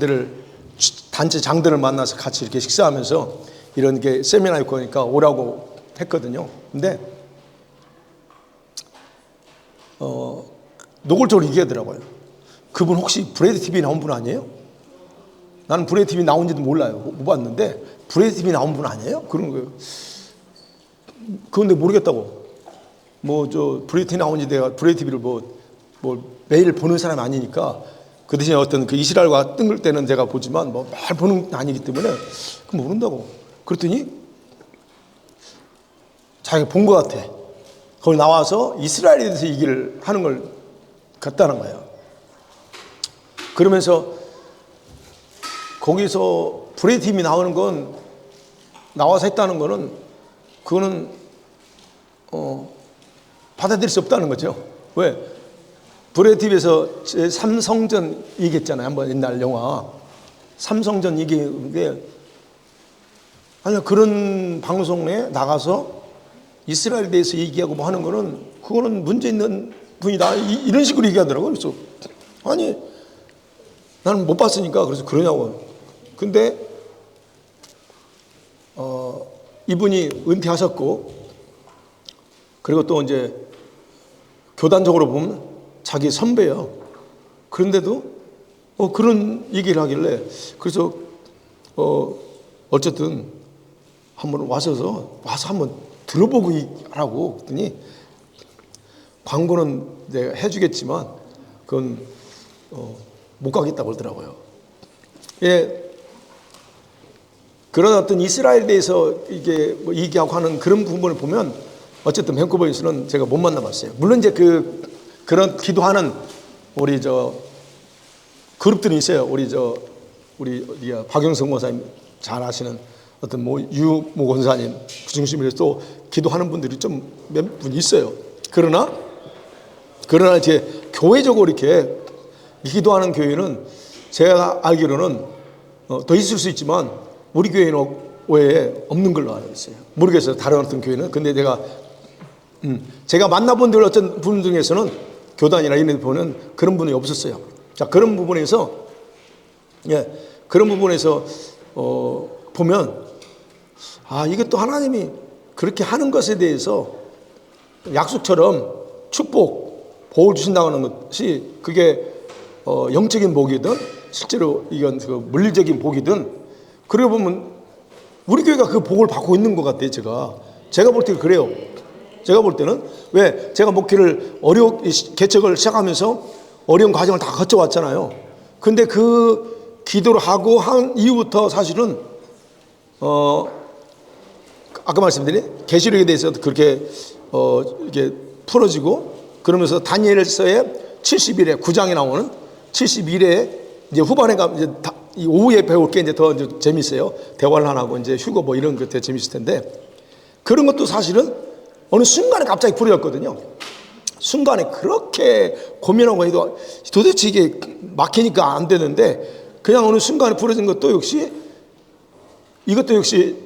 장들을 만나서 같이 이렇게 식사하면서 이런 게 세미나 있고 하니까 오라고 했거든요. 근데 노골적으로 얘기하더라고요. 그분 혹시 브레이드 TV 나온 분 아니에요? 나는 브레이드 TV 나온지도 몰라요. 못 봤는데 브레이드 TV 나온 분 아니에요? 그런 거예요. 그런데 모르겠다고. 브레이드 TV 나온지 내가 브레이드 TV를 매일 보는 사람이 아니니까 그 대신에 어떤 이스라엘과 뜬글 때는 제가 보지만 매일 보는 게 아니기 때문에 모른다고. 그랬더니 자기가 본 것 같아. 거기 나와서 이스라엘에 대해서 얘기를 하는 걸 같다는 거예요. 그러면서 거기서 브레이드 팀이 나오는 건 나와서 했다는 거는 그거는 받아들일 수 없다는 거죠. 왜? 브레이드 TV에서 삼성전 얘기했잖아요. 한번 옛날 영화 삼성전 얘기한 게 아니 그런 방송에 나가서 이스라엘에 대해서 얘기하고 뭐 하는 거는 그거는 문제 있는 분이다 이런 식으로 얘기하더라고요. 그래서 아니 나는 못 봤으니까 그래서 그러냐고. 근데 이분이 은퇴하셨고 그리고 또 이제 교단적으로 보면 자기 선배예요. 그런데도 그런 얘기를 하길래 그래서 어쨌든 한번 와서 한번 들어보고 하라고 그랬더니 광고는 내가 해주겠지만 그건 못 가겠다고 그러더라고요. 예, 그런 어떤 이스라엘에 대해서 이게 얘기하고 하는 그런 부분을 보면 어쨌든 밴쿠버에서는 제가 못 만나봤어요. 물론 이제 그런 기도하는 우리 그룹들이 있어요. 우리 박영성 권사님 잘 아시는 어떤 유모 권사님 그 중심으로 또 기도하는 분들이 좀 몇 분 있어요. 그러나 이제 교회적으로 이렇게 기도하는 교회는 제가 알기로는 더 있을 수 있지만 우리 교회는 외에 없는 걸로 알고 있어요. 모르겠어요. 다른 어떤 교회는. 근데 제가 만나본 어떤 분 중에서는 교단이나 이런 데 보면 그런 분이 없었어요. 자, 그런 부분에서 보면 이게 또 하나님이 그렇게 하는 것에 대해서 약속처럼 축복 복을 주신다는 것이 그게 영적인 복이든 실제로 이건 그 물리적인 복이든 그러고 보면 우리 교회가 그 복을 받고 있는 것 같아요. 제가 볼 때 그래요. 제가 볼 때는 왜 제가 목회를 개척을 시작하면서 어려운 과정을 다 거쳐왔잖아요. 근데 그 기도를 하고 한 이후부터 사실은 아까 말씀드린 계시록에 대해서 그렇게 이렇게 풀어지고 그러면서 다니엘서의 70일에 9장에 나오는 71에 이제 후반에 가면 이제 이 오후에 배울 게 이제 더 이제 재밌어요. 대화를 안 하고 이제 휴거 뭐 이런 것 되게 재밌을 텐데 그런 것도 사실은 어느 순간에 갑자기 풀어졌거든요. 순간에 그렇게 고민하고 해도 도대체 이게 막히니까 안 되는데 그냥 어느 순간에 풀어진 것도 역시 이것도 역시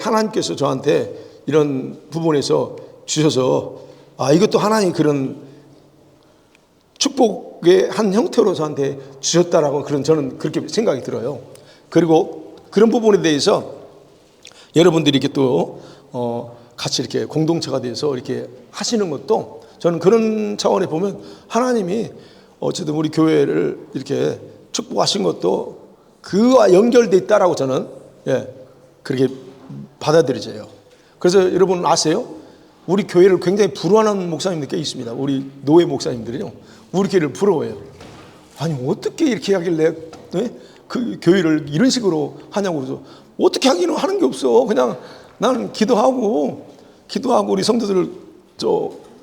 하나님께서 저한테 이런 부분에서 주셔서 이것도 하나님 그런 축복의 한 형태로 저한테 주셨다라고 저는 그렇게 생각이 들어요. 그리고 그런 부분에 대해서 여러분들이 이렇게 또 같이 이렇게 공동체가 돼서 이렇게 하시는 것도 저는 그런 차원에 보면 하나님이 어쨌든 우리 교회를 이렇게 축복하신 것도 그와 연결돼 있다라고 저는 그렇게 받아들여져요. 그래서 여러분 아세요? 우리 교회를 굉장히 부러워하는 목사님들 꽤 있습니다. 우리 노예 목사님들이요. 우리 교회를 부러워해요. 아니 어떻게 이렇게 하길래 그 교회를 이런 식으로 하냐고 그러죠. 어떻게 하기는 하는 게 없어. 그냥 나는 기도하고 우리 성도들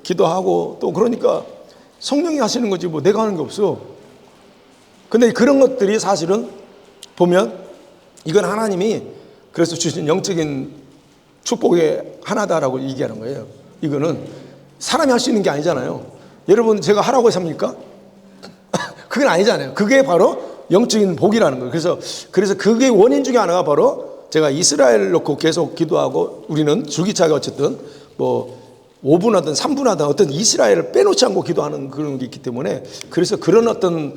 기도하고 또 그러니까 성령이 하시는 거지 뭐 내가 하는 게 없어. 근데 그런 것들이 사실은 보면 이건 하나님이 그래서 주신 영적인 축복의 하나다라고 얘기하는 거예요. 이거는 사람이 할 수 있는 게 아니잖아요. 여러분 제가 하라고 해서입니까? 그건 아니잖아요. 그게 바로 영적인 복이라는 거예요. 그래서 그게 원인 중에 하나가 바로 제가 이스라엘 놓고 계속 기도하고 우리는 줄기차게 어쨌든 뭐 5분 하든 3분 하든 어떤 이스라엘을 빼놓지 않고 기도하는 그런 게 있기 때문에 그래서 그런 어떤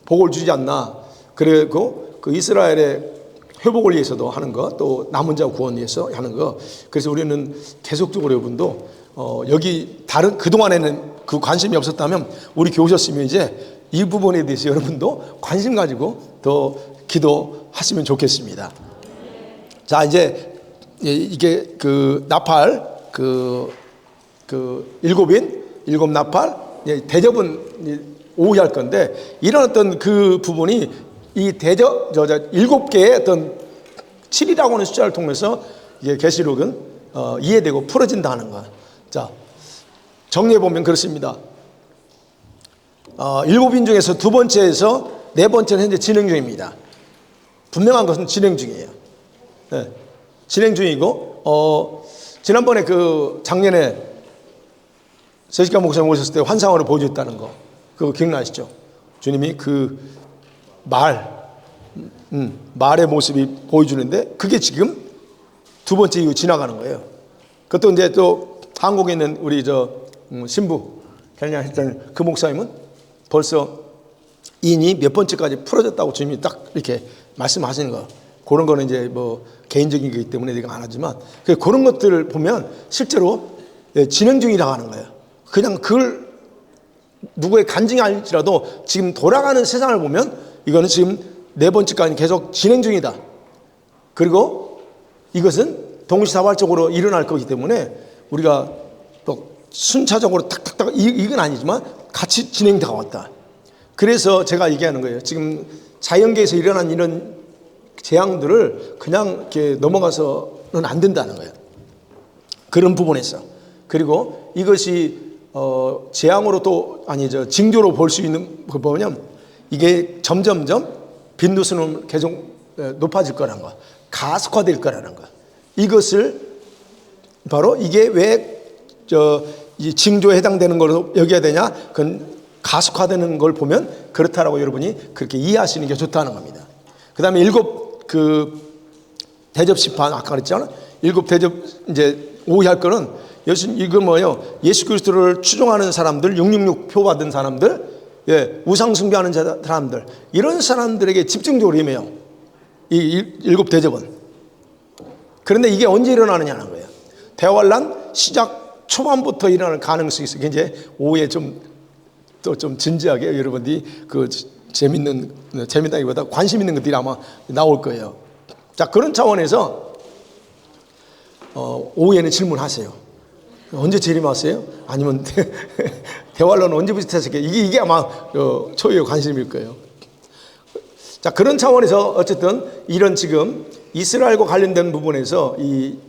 복을 주지 않나. 그리고 그 이스라엘의 회복을 위해서도 하는 거, 또 남은 자 구원 위해서 하는 거. 그래서 우리는 계속적으로 여러분도 여기 다른 그동안에는 그 관심이 없었다면 우리 교회 오셨으면 이제 이 부분에 대해서 여러분도 관심 가지고 더 기도하시면 좋겠습니다. 자, 이제 이게 그 나팔 일곱 나팔 대접은 오후에 할 건데 이런 어떤 그 부분이 이 대접 7개의 어떤 7이라고 하는 숫자를 통해서 이게 계시록은 이해되고 풀어진다 하는 거. 자, 정리해 보면 그렇습니다. 7인 중에서 두 번째에서 네 번째는 현재 진행 중입니다. 분명한 것은 진행 중이에요. 네, 진행 중이고 지난번에 그 작년에 세시간 목사님 오셨을 때 환상으로 보여줬다는 거 그거 기억나시죠? 주님이 그 말의 모습이 보여주는데 그게 지금 두 번째 이후 지나가는 거예요. 그것도 이제 또 한국에 있는 우리 신부 결량했던 그 목사님은 벌써 인이 몇 번째까지 풀어졌다고 주님이 딱 이렇게 말씀하시는 거. 그런 거는 이제 뭐 개인적인 거기 때문에 내가 안 하지만 그런 것들을 보면 실제로 진행 중이라고 하는 거예요. 그냥 그걸 누구의 간증이 아닐지라도 지금 돌아가는 세상을 보면 이거는 지금 네 번째까지 계속 진행 중이다. 그리고 이것은 동시다발적으로 일어날 거기 때문에 우리가 또 순차적으로 탁탁탁 이건 아니지만 같이 진행되어 왔다. 그래서 제가 얘기하는 거예요. 지금 자연계에서 일어난 이런 재앙들을 그냥 이렇게 넘어가서는 안 된다는 거예요. 그런 부분에서. 그리고 이것이 재앙으로 또 아니죠 징조로 볼 수 있는 거 보면 이게 점점점 빈도수는 계속 높아질 거라는 거, 가속화될 거라는 거. 이것을 바로 이게 왜 이 징조에 해당되는 걸로 여겨야 되냐? 그건 가속화되는 걸 보면 그렇다라고 여러분이 그렇게 이해하시는 게 좋다는 겁니다. 그 다음에 7 대접 심판 아까 그랬잖아요. 7 대접 이제 오해할 거는 이건 뭐예요? 예수 그리스도를 추종하는 사람들, 666 표 받은 사람들, 우상 숭배하는 사람들, 이런 사람들에게 집중적으로 임해요. 이 7 대접은. 그런데 이게 언제 일어나느냐는 거예요. 대환란 시작 초반부터 일어날 가능성이 있어요. 이제 오후에 좀 또 좀 진지하게 여러분들이 재밌다기보다 관심 있는 것들이 아마 나올 거예요. 자, 그런 차원에서 오후에는 질문하세요. 언제 재림하세요? 아니면 대활로는 언제부터 하실게요? 이게 아마 초유의 관심일 거예요. 자, 그런 차원에서 어쨌든 이런 지금 이스라엘과 관련된 부분에서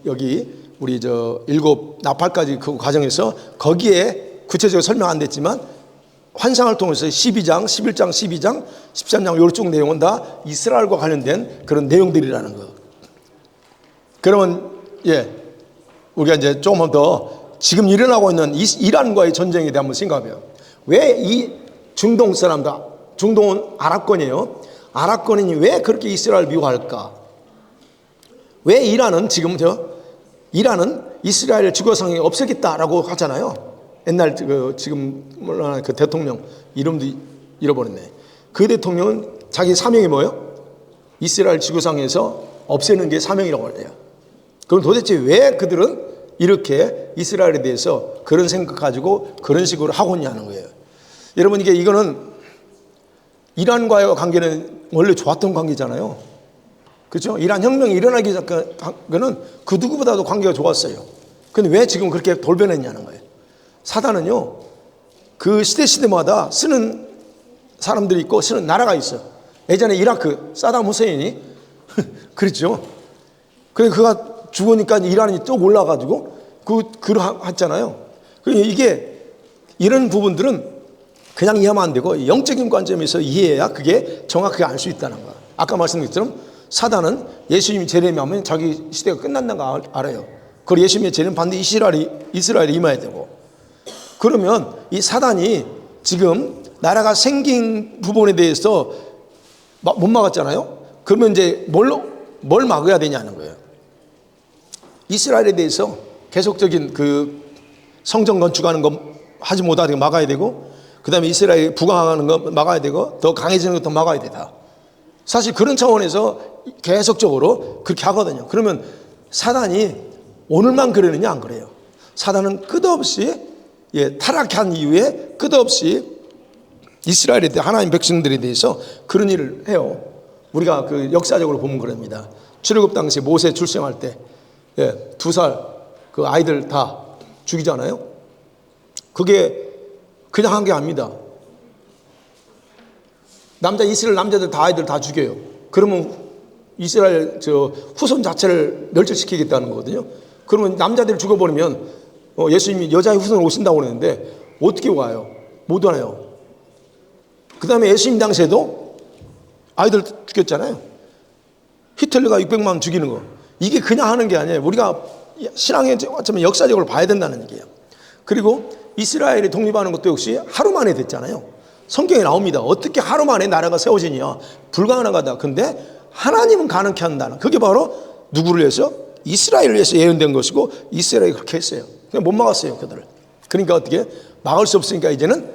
여기 우리 일곱 나팔까지 그 과정에서 거기에 구체적으로 설명 안 됐지만 환상을 통해서 12장, 11장, 12장, 13장 이쪽 내용은 다 이스라엘과 관련된 그런 내용들이라는 거. 그러면 우리가 이제 조금 더 지금 일어나고 있는 이란과의 전쟁에 대해 한번 생각해요. 왜 이 중동 사람들, 중동은 아랍권이에요. 아랍권인이 왜 그렇게 이스라엘을 미워할까? 왜 이란은 이란은 이스라엘 주거상에 없애겠다라고 하잖아요. 옛날 지금 몰라 그 대통령 이름도 잃어버렸네. 그 대통령은 자기 사명이 뭐예요? 이스라엘 지구상에서 없애는 게 사명이라고 해요. 그럼 도대체 왜 그들은 이렇게 이스라엘에 대해서 그런 생각 가지고 그런 식으로 하고 있냐는 거예요. 여러분 이거는 이란과의 관계는 원래 좋았던 관계잖아요. 그렇죠? 이란 혁명이 일어나기 전에는 그 누구보다도 관계가 좋았어요. 근데 왜 지금 그렇게 돌변했냐는 거예요. 사단은요, 그 시대마다 쓰는 사람들이 있고 쓰는 나라가 있어. 예전에 이라크 사담 후세인이 그랬죠. 그래 그가 죽으니까 이란이 또 올라가지고 그걸 했잖아요. 이게 이런 부분들은 그냥 이해하면 안 되고 영적인 관점에서 이해해야 그게 정확하게 알 수 있다는 거야. 아까 말씀드린 것처럼 사단은 예수님이 재림하면 자기 시대가 끝난다는 거 알아요. 그리고 예수님의 재림 반드시 이스라엘에 임해야 되고. 그러면 이 사단이 지금 나라가 생긴 부분에 대해서 못 막았잖아요. 그러면 이제 뭘 막아야 되냐는 거예요. 이스라엘에 대해서 계속적인 그 성전 건축하는 거 하지 못하게 막아야 되고, 그 다음에 이스라엘 부강하는 거 막아야 되고, 더 강해지는 것도 막아야 되다. 사실 그런 차원에서 계속적으로 그렇게 하거든요. 그러면 사단이 오늘만 그러느냐? 안 그래요. 사단은 끝없이 타락한 이후에 끝없이 이스라엘에 대해 하나님 백성들에 대해서 그런 일을 해요. 우리가 그 역사적으로 보면 그럽니다. 출애굽 당시 모세 출생할 때 2살 그 아이들 다 죽이잖아요. 그게 그냥 한 게 아닙니다. 이스라엘 남자들 다 아이들 다 죽여요. 그러면 이스라엘 후손 자체를 멸절시키겠다는 거거든요. 그러면 남자들을 죽어버리면 예수님이 여자의 후손으로 오신다고 그러는데 어떻게 와요? 못 와요. 그 다음에 예수님 당시에도 아이들 죽였잖아요. 히틀러가 600만 원 죽이는 거. 이게 그냥 하는 게 아니에요. 우리가 신앙의 역사적으로 봐야 된다는 얘기예요. 그리고 이스라엘이 독립하는 것도 역시 하루 만에 됐잖아요. 성경에 나옵니다. 어떻게 하루 만에 나라가 세워지냐. 불가능하다. 근데 하나님은 가능케 한다는. 그게 바로 누구를 위해서? 이스라엘을 위해서 예언된 것이고 이스라엘이 그렇게 했어요. 그냥 못 막았어요, 그들을. 그러니까 어떻게 막을 수 없으니까 이제는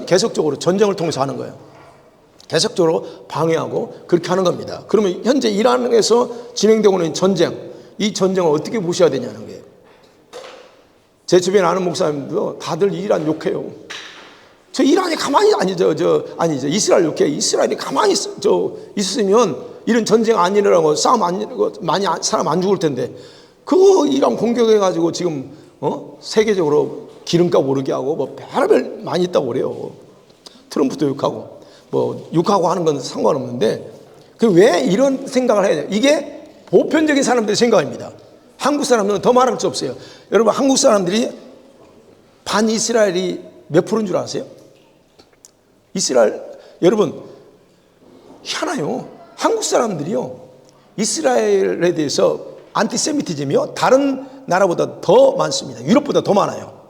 계속적으로 전쟁을 통해서 하는 거예요. 계속적으로 방해하고 그렇게 하는 겁니다. 그러면 현재 이란에서 진행되고 있는 전쟁, 이 전쟁을 어떻게 보셔야 되냐는 거예요. 제 주변에 아는 목사님도 다들 이란 욕해요. 저 이란이 가만히 이스라엘 욕해. 이스라엘이 가만히 있으면 이런 전쟁 안 일어나고 싸움 안 일어나고 많이 사람 안 죽을 텐데 그거 이란 공격해가지고 지금 세계적으로 기름값 오르게 하고 뭐 별별 많이 있다고 그래요. 트럼프도 욕하고 욕하고 하는 건 상관없는데 왜 이런 생각을 해야 돼요? 이게 보편적인 사람들의 생각입니다. 한국 사람들은 더 말할 수 없어요. 여러분 한국 사람들이 반이스라엘이 몇 프로인 줄 아세요? 여러분 희한해요. 한국 사람들이요 이스라엘에 대해서 안티세미티즘이요 다른 나라보다 더 많습니다. 유럽보다 더 많아요.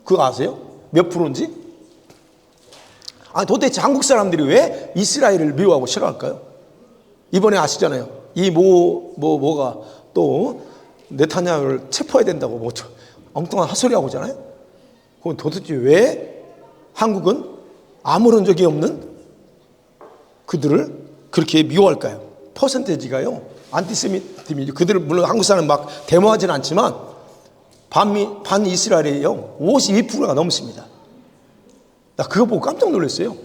그거 아세요? 몇 프로인지? 도대체 한국 사람들이 왜 이스라엘을 미워하고 싫어할까요? 이번에 아시잖아요. 뭐가 또 네타냐후를 체포해야 된다고 엉뚱한 헛소리 하고 있잖아요. 그건 도대체 왜 한국은 아무런 적이 없는 그들을 그렇게 미워할까요? 퍼센테이지가요 안티세미tism 그들을 물론 한국 사람 막 데모하지는 않지만 반 이스라엘이요 52%가 넘습니다. 나 그거 보고 깜짝 놀랐어요.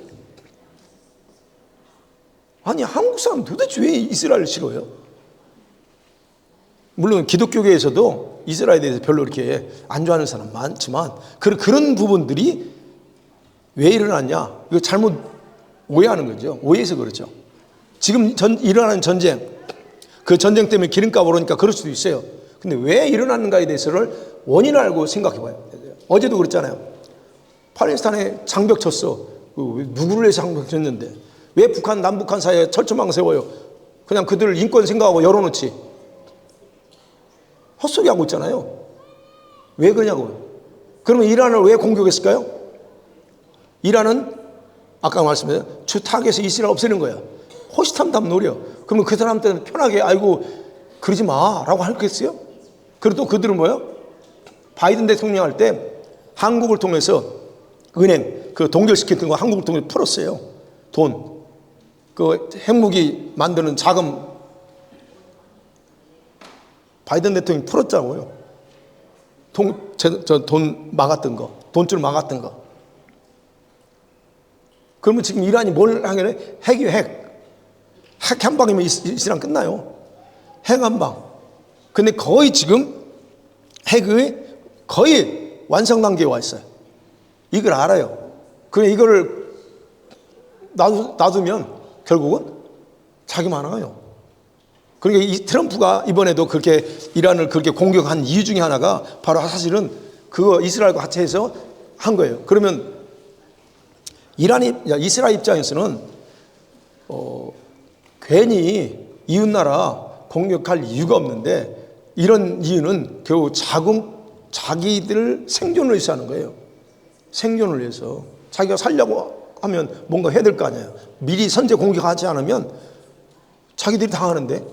아니, 한국 사람 도대체 왜 이스라엘을 싫어해요? 물론 기독교계에서도 이스라엘에 대해서 별로 이렇게 안 좋아하는 사람 많지만 그런 부분들이 왜 일어났냐? 이거 잘못 오해하는 거죠. 오해해서 그렇죠. 지금 일어나는 전쟁, 그 전쟁 때문에 기름값 오르니까 그럴 수도 있어요. 근데 왜 일어났는가에 대해서를 원인을 알고 생각해 봐요. 어제도 그랬잖아요. 팔레스타인에 장벽 쳤어. 누구를 위해서 장벽 쳤는데 왜 북한 남북한 사이에 철조망 세워요? 그냥 그들 인권 생각하고 열어놓지. 헛소리 하고 있잖아요. 왜 그러냐고요. 그러면 이란을 왜 공격했을까요? 이란은 아까 말씀드린 주 타겟에서 이스라엘 없애는 거야. 호시탐탐 노려. 그러면 그 사람들은 편하게 아이고 그러지 마라고 할겠어요? 그래도 그들은 뭐예요? 바이든 대통령 할 때 한국을 통해서 은행 그 동결시켰던 거 한국을 통해서 풀었어요. 돈. 그 핵무기 만드는 자금 바이든 대통령이 풀었자고요. 돈 막았던 거, 돈줄 막았던 거. 그러면 지금 이란이 뭘 하겠네? 핵이요, 핵. 핵 한 방이면 이스라엘 끝나요. 핵 한 방. 근데 거의 지금 핵의 거의 완성 단계에 와 있어요. 이걸 알아요. 그래 이거를 놔두면 결국은 자기만 와요. 그러니까 이 트럼프가 이번에도 그렇게 이란을 그렇게 공격한 이유 중에 하나가 바로 사실은 그거 이스라엘과 같이 해서 한 거예요. 그러면 이스라엘 입장에서는 괜히 이웃나라 공격할 이유가 없는데 이런 이유는 겨우 자기들 생존을 위해서 하는 거예요. 생존을 위해서. 자기가 살려고 하면 뭔가 해야 될 거 아니에요. 미리 선제 공격하지 않으면 자기들이 당하는데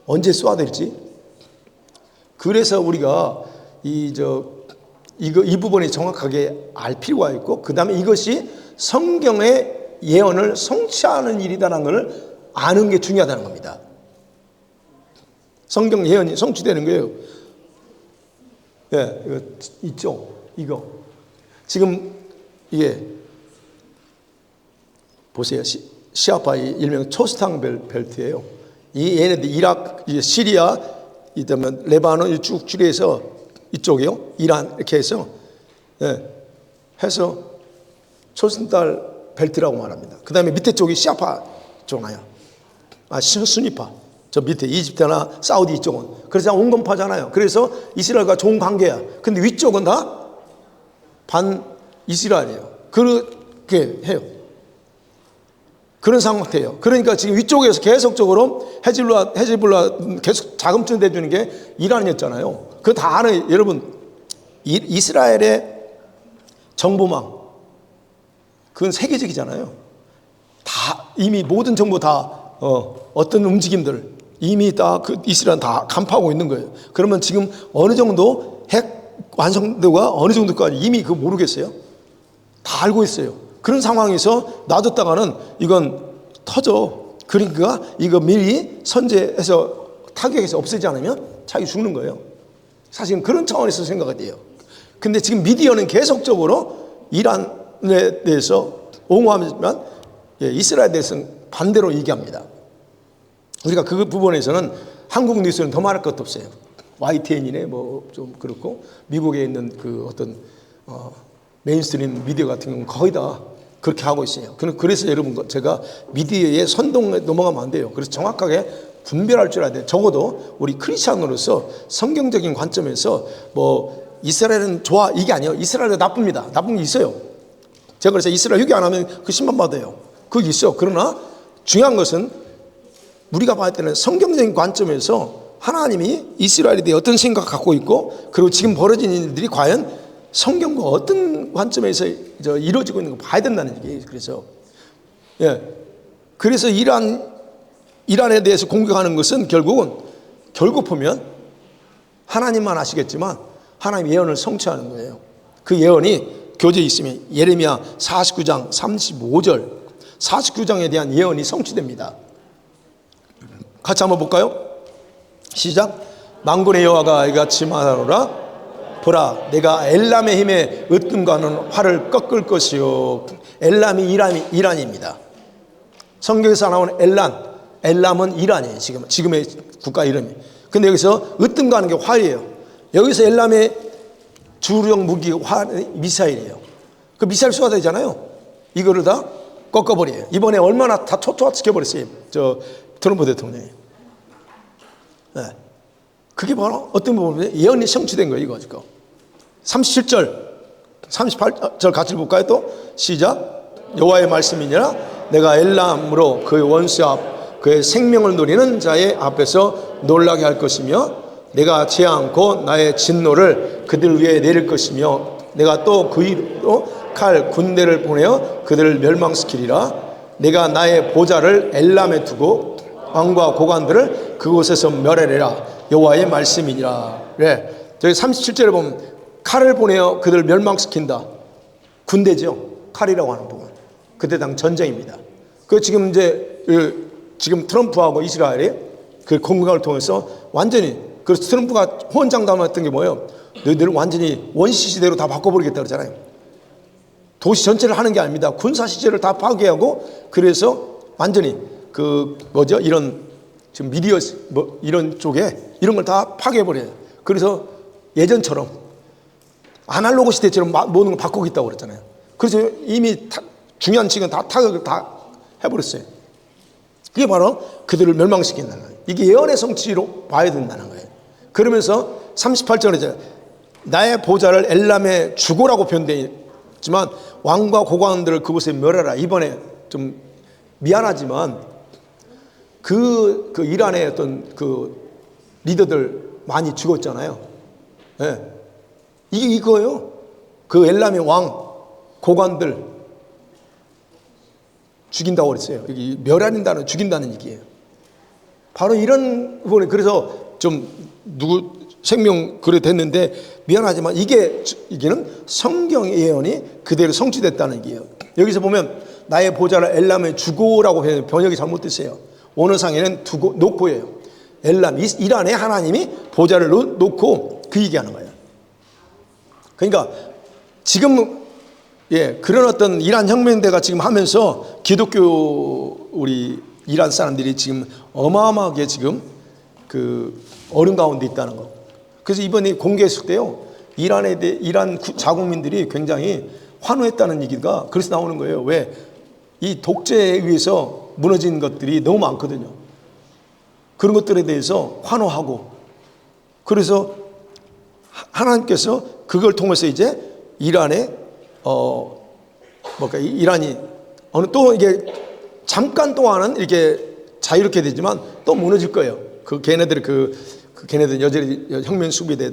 언제 쏘아야 될지. 그래서 우리가 이 부분이 정확하게 알 필요가 있고 그 다음에 이것이 성경의 예언을 성취하는 일이라는 걸 아는 게 중요하다는 겁니다. 성경 예언이 성취되는 거예요. 예, 이거 있죠? 이거. 지금 이게 보세요. 시아파의 일명 초스탕 벨트예요. 이 얘네들 이라크, 시리아, 이다면 레바논 쭉 줄여서 이쪽이요. 이란 이렇게 해서 해서 초스탕 벨트라고 말합니다. 그 다음에 밑에 쪽이 시아파 쪽 나요. 수니파. 저 밑에 이집트나 사우디 이쪽은. 그래서 온건파잖아요. 그래서 이스라엘과 좋은 관계야. 근데 위쪽은 다 반 이스라엘이에요. 그렇게 해요. 그런 상태예요. 그러니까 지금 위쪽에서 계속적으로 헤즈볼라 계속 자금줄 대주는 게 이란이었잖아요. 그거 다 알아요. 여러분, 이스라엘의 정보망, 그건 세계적이잖아요. 다 이미 모든 정보 다 어떤 움직임들 이미 다 그 이스라엘 다 간파하고 있는 거예요. 그러면 지금 어느 정도 핵 완성도가 어느 정도까지 이미 그거 모르겠어요? 다 알고 있어요. 그런 상황에서 놔뒀다가는 이건 터져. 그러니까 이거 미리 선제해서 타격해서 없애지 않으면 자기 죽는 거예요. 사실은 그런 차원에서 생각이 돼요. 근데 지금 미디어는 계속적으로 이란에 대해서 옹호하지만 이스라엘에 대해서는 반대로 얘기합니다. 우리가 그 부분에서는 한국 뉴스는 더 말할 것도 없어요. YTN이네 뭐 좀 그렇고 미국에 있는 그 어떤 메인스트림 미디어 같은 경우는 거의 다 그렇게 하고 있어요. 그래서 여러분 제가 미디어의 선동에 넘어가면 안 돼요. 그래서 정확하게 분별할 줄 알아야 돼요. 적어도 우리 크리스찬으로서 성경적인 관점에서 뭐 이스라엘은 좋아 이게 아니에요. 이스라엘은 나쁩니다. 나쁜 게 있어요. 제가 그래서 이스라엘 휴교 안 하면 그 심판 받아요. 그게 있어. 그러나 중요한 것은 우리가 봤을 때는 성경적인 관점에서 하나님이 이스라엘에 대해 어떤 생각을 갖고 있고 그리고 지금 벌어진 일들이 과연 성경과 어떤 관점에서 이루어지고 있는 거 봐야 된다는 얘기예요. 그래서 이란에 대해서 공격하는 것은 결국 보면 하나님만 아시겠지만 하나님 예언을 성취하는 거예요. 그 예언이 교재에 있으면 예레미야 49장 35절 49장에 대한 예언이 성취됩니다. 같이 한번 볼까요? 시작. 만군의 여호와가 이같이 말하노라 보라 내가 엘람의 힘에 으뜸과는 활을 꺾을 것이요. 엘람이 이란입니다. 성경에서 나오는 엘람은 이란이에요. 지금의 국가 이름이. 근데 여기서 으뜸과는 게 활이에요. 여기서 엘람의 주력 무기 미사일이에요. 그 미사일 쏘아대잖아요. 이거를 다 꺾어버려요. 이번에 얼마나 다 초토화시켜버렸어요. 저 트럼프 대통령이. 네. 그게 바로 어떤 부분에 예언이 성취된 거예요. 이거 지금 37절 38절 같이 볼까요? 또 시작. 여호와의 말씀이니라 내가 엘람으로 그의 원수 앞 그의 생명을 누리는 자의 앞에서 놀라게 할 것이며 내가 재앙코 나의 진노를 그들 위에 내릴 것이며 내가 또 그 위로 칼 군대를 보내어 그들을 멸망시키리라. 내가 나의 보좌를 엘람에 두고 왕과 고관들을 그곳에서 멸하리라. 여호와의 말씀이니라. 네. 저희 37절에 보면 칼을 보내어 그들을 멸망시킨다. 군대죠. 칼이라고 하는 부분. 그때 당 전쟁입니다. 그 지금 지금 트럼프하고 이스라엘이 그 공격을 통해서 완전히 그래서 트럼프가 호언장담했던 게 뭐예요? 너희들을 완전히 원시 시대로 다 바꿔버리겠다 그러잖아요. 도시 전체를 하는 게 아닙니다. 군사 시설을 다 파괴하고 그래서 완전히 이런 지금 미디어 이런 쪽에 이런 걸 다 파괴해버려요. 그래서 예전처럼 아날로그 시대처럼 모든 걸 바꾸겠다고 그랬잖아요. 그래서 이미 중요한 지금 다 타격을 다 해버렸어요. 그게 바로 그들을 멸망시킨다는 거예요. 이게 예언의 성취로 봐야 된다는 거예요. 그러면서 38절에 나의 보좌를 엘람의 주고라고 표현되어 있지만 왕과 고관들을 그곳에 멸하라. 이번에 좀 미안하지만 그 이란의 어떤 그 리더들 많이 죽었잖아요. 네. 이거예요. 그 엘람의 왕 고관들 죽인다고 그랬어요. 여기 멸하는다는 죽인다는 얘기예요. 바로 이런 부분에 그래서 좀 누구 생명 그래 됐는데 미안하지만 이게는 성경 예언이 그대로 성취됐다는 얘기예요. 여기서 보면 나의 보좌를 엘람의 주고라고 번역이 잘못됐어요. 원어상에는 놓고예요. 엘람 이란에 하나님이 보좌를 놓고 그 얘기하는 거예요. 그러니까 지금 그런 어떤 이란 혁명대가 지금 하면서 기독교 우리 이란 사람들이 지금 어마어마하게 지금 그 어려움 가운데 있다는 거. 그래서 이번에 공개했을 때요, 이란 자국민들이 굉장히 환호했다는 얘기가 그래서 나오는 거예요. 왜? 이 독재에 의해서 무너진 것들이 너무 많거든요. 그런 것들에 대해서 환호하고, 그래서 하나님께서 그걸 통해서 이제 이란에 이란이 또 이게 잠깐 동안은 이렇게 자유롭게 되지만 또 무너질 거예요. 걔네들 여전히 혁명 수비대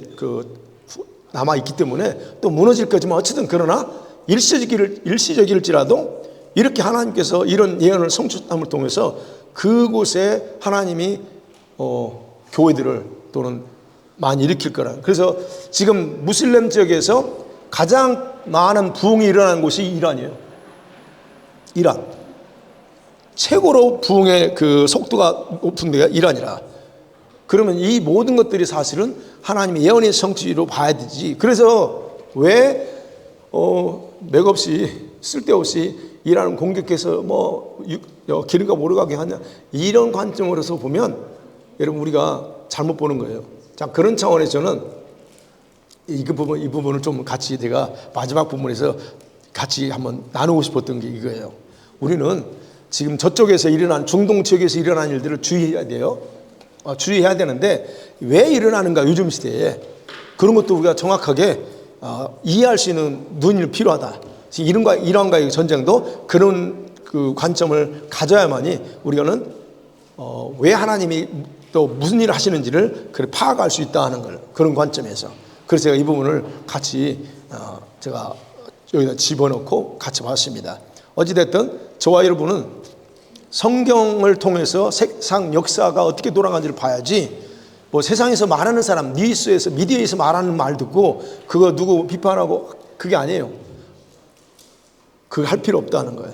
남아 있기 때문에 또 무너질 거지만 어쨌든 그러나 일시적일지라도 이렇게 하나님께서 이런 예언을 성취함을 통해서 그곳에 하나님이 교회들을 또는 많이 일으킬 거라. 그래서 지금 무슬림 지역에서 가장 많은 부흥이 일어나는 곳이 이란이에요. 이란. 최고로 부흥의 그 속도가 높은 데가 이란이라. 그러면 이 모든 것들이 사실은 하나님의 예언의 성취로 봐야 되지. 그래서 왜 맥없이 쓸데없이 이란을 공격해서 기름과 모르가게 하냐, 이런 관점으로서 보면 여러분 우리가 잘못 보는 거예요. 자, 그런 차원에서는 이 부분을 좀 같이 제가 마지막 부분에서 같이 한번 나누고 싶었던 게 이거예요. 우리는 지금 저쪽에서 일어난 중동 지역에서 일어난 일들을 주의해야 돼요. 주의해야 되는데 왜 일어나는가 요즘 시대에 그런 것도 우리가 정확하게 이해할 수 있는 눈이 필요하다. 이란과의 전쟁도 그런 그 관점을 가져야만이 우리는 왜 하나님이 또 무슨 일을 하시는지를 파악할 수 있다는 걸 그런 관점에서 그래서 제가 이 부분을 같이 제가 여기다 집어넣고 같이 봤습니다. 어찌됐든 저와 여러분은 성경을 통해서 세상 역사가 어떻게 돌아가는지를 봐야지 세상에서 말하는 사람 뉴스에서 미디어에서 말하는 말 듣고 그거 누구 비판하고 그게 아니에요. 그거 할 필요 없다는 거예요.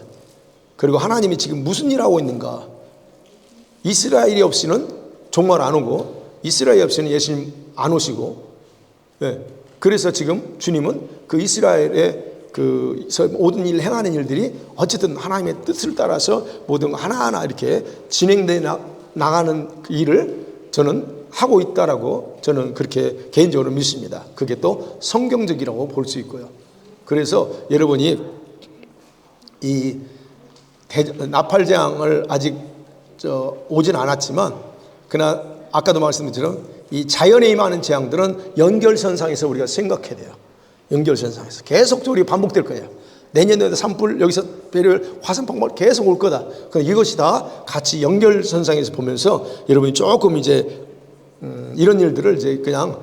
그리고 하나님이 지금 무슨 일 하고 있는가. 이스라엘이 없이는 종말 안 오고 이스라엘이 없이는 예수님 안 오시고 그래서 지금 주님은 그 이스라엘의 그 모든 일 행하는 일들이 어쨌든 하나님의 뜻을 따라서 모든 거 하나하나 이렇게 진행돼 나가는 그 일을 저는 하고 있다라고 저는 그렇게 개인적으로 믿습니다. 그게 또 성경적이라고 볼 수 있고요. 그래서 여러분이 이 나팔재앙을 아직 오진 않았지만 그러나 아까도 말씀드린 이 자연에 임하는 재앙들은 연결선상에서 우리가 생각해야 돼요. 연결선상에서 계속적으로 반복될 거예요. 내년에도 산불, 여기서 배를 화산폭발 계속 올 거다. 이것이 다 같이 연결선상에서 보면서 여러분이 조금 이제 이런 일들을 이제 그냥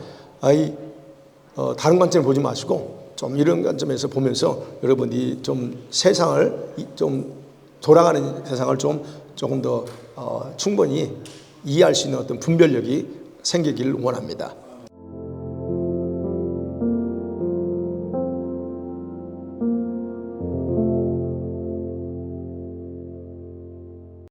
다른 관점을 보지 마시고 좀 이런 관점에서 보면서 여러분이 좀 세상을 좀 돌아가는 세상을 조금 더 충분히 이해할 수 있는 어떤 분별력이 생기기를 원합니다.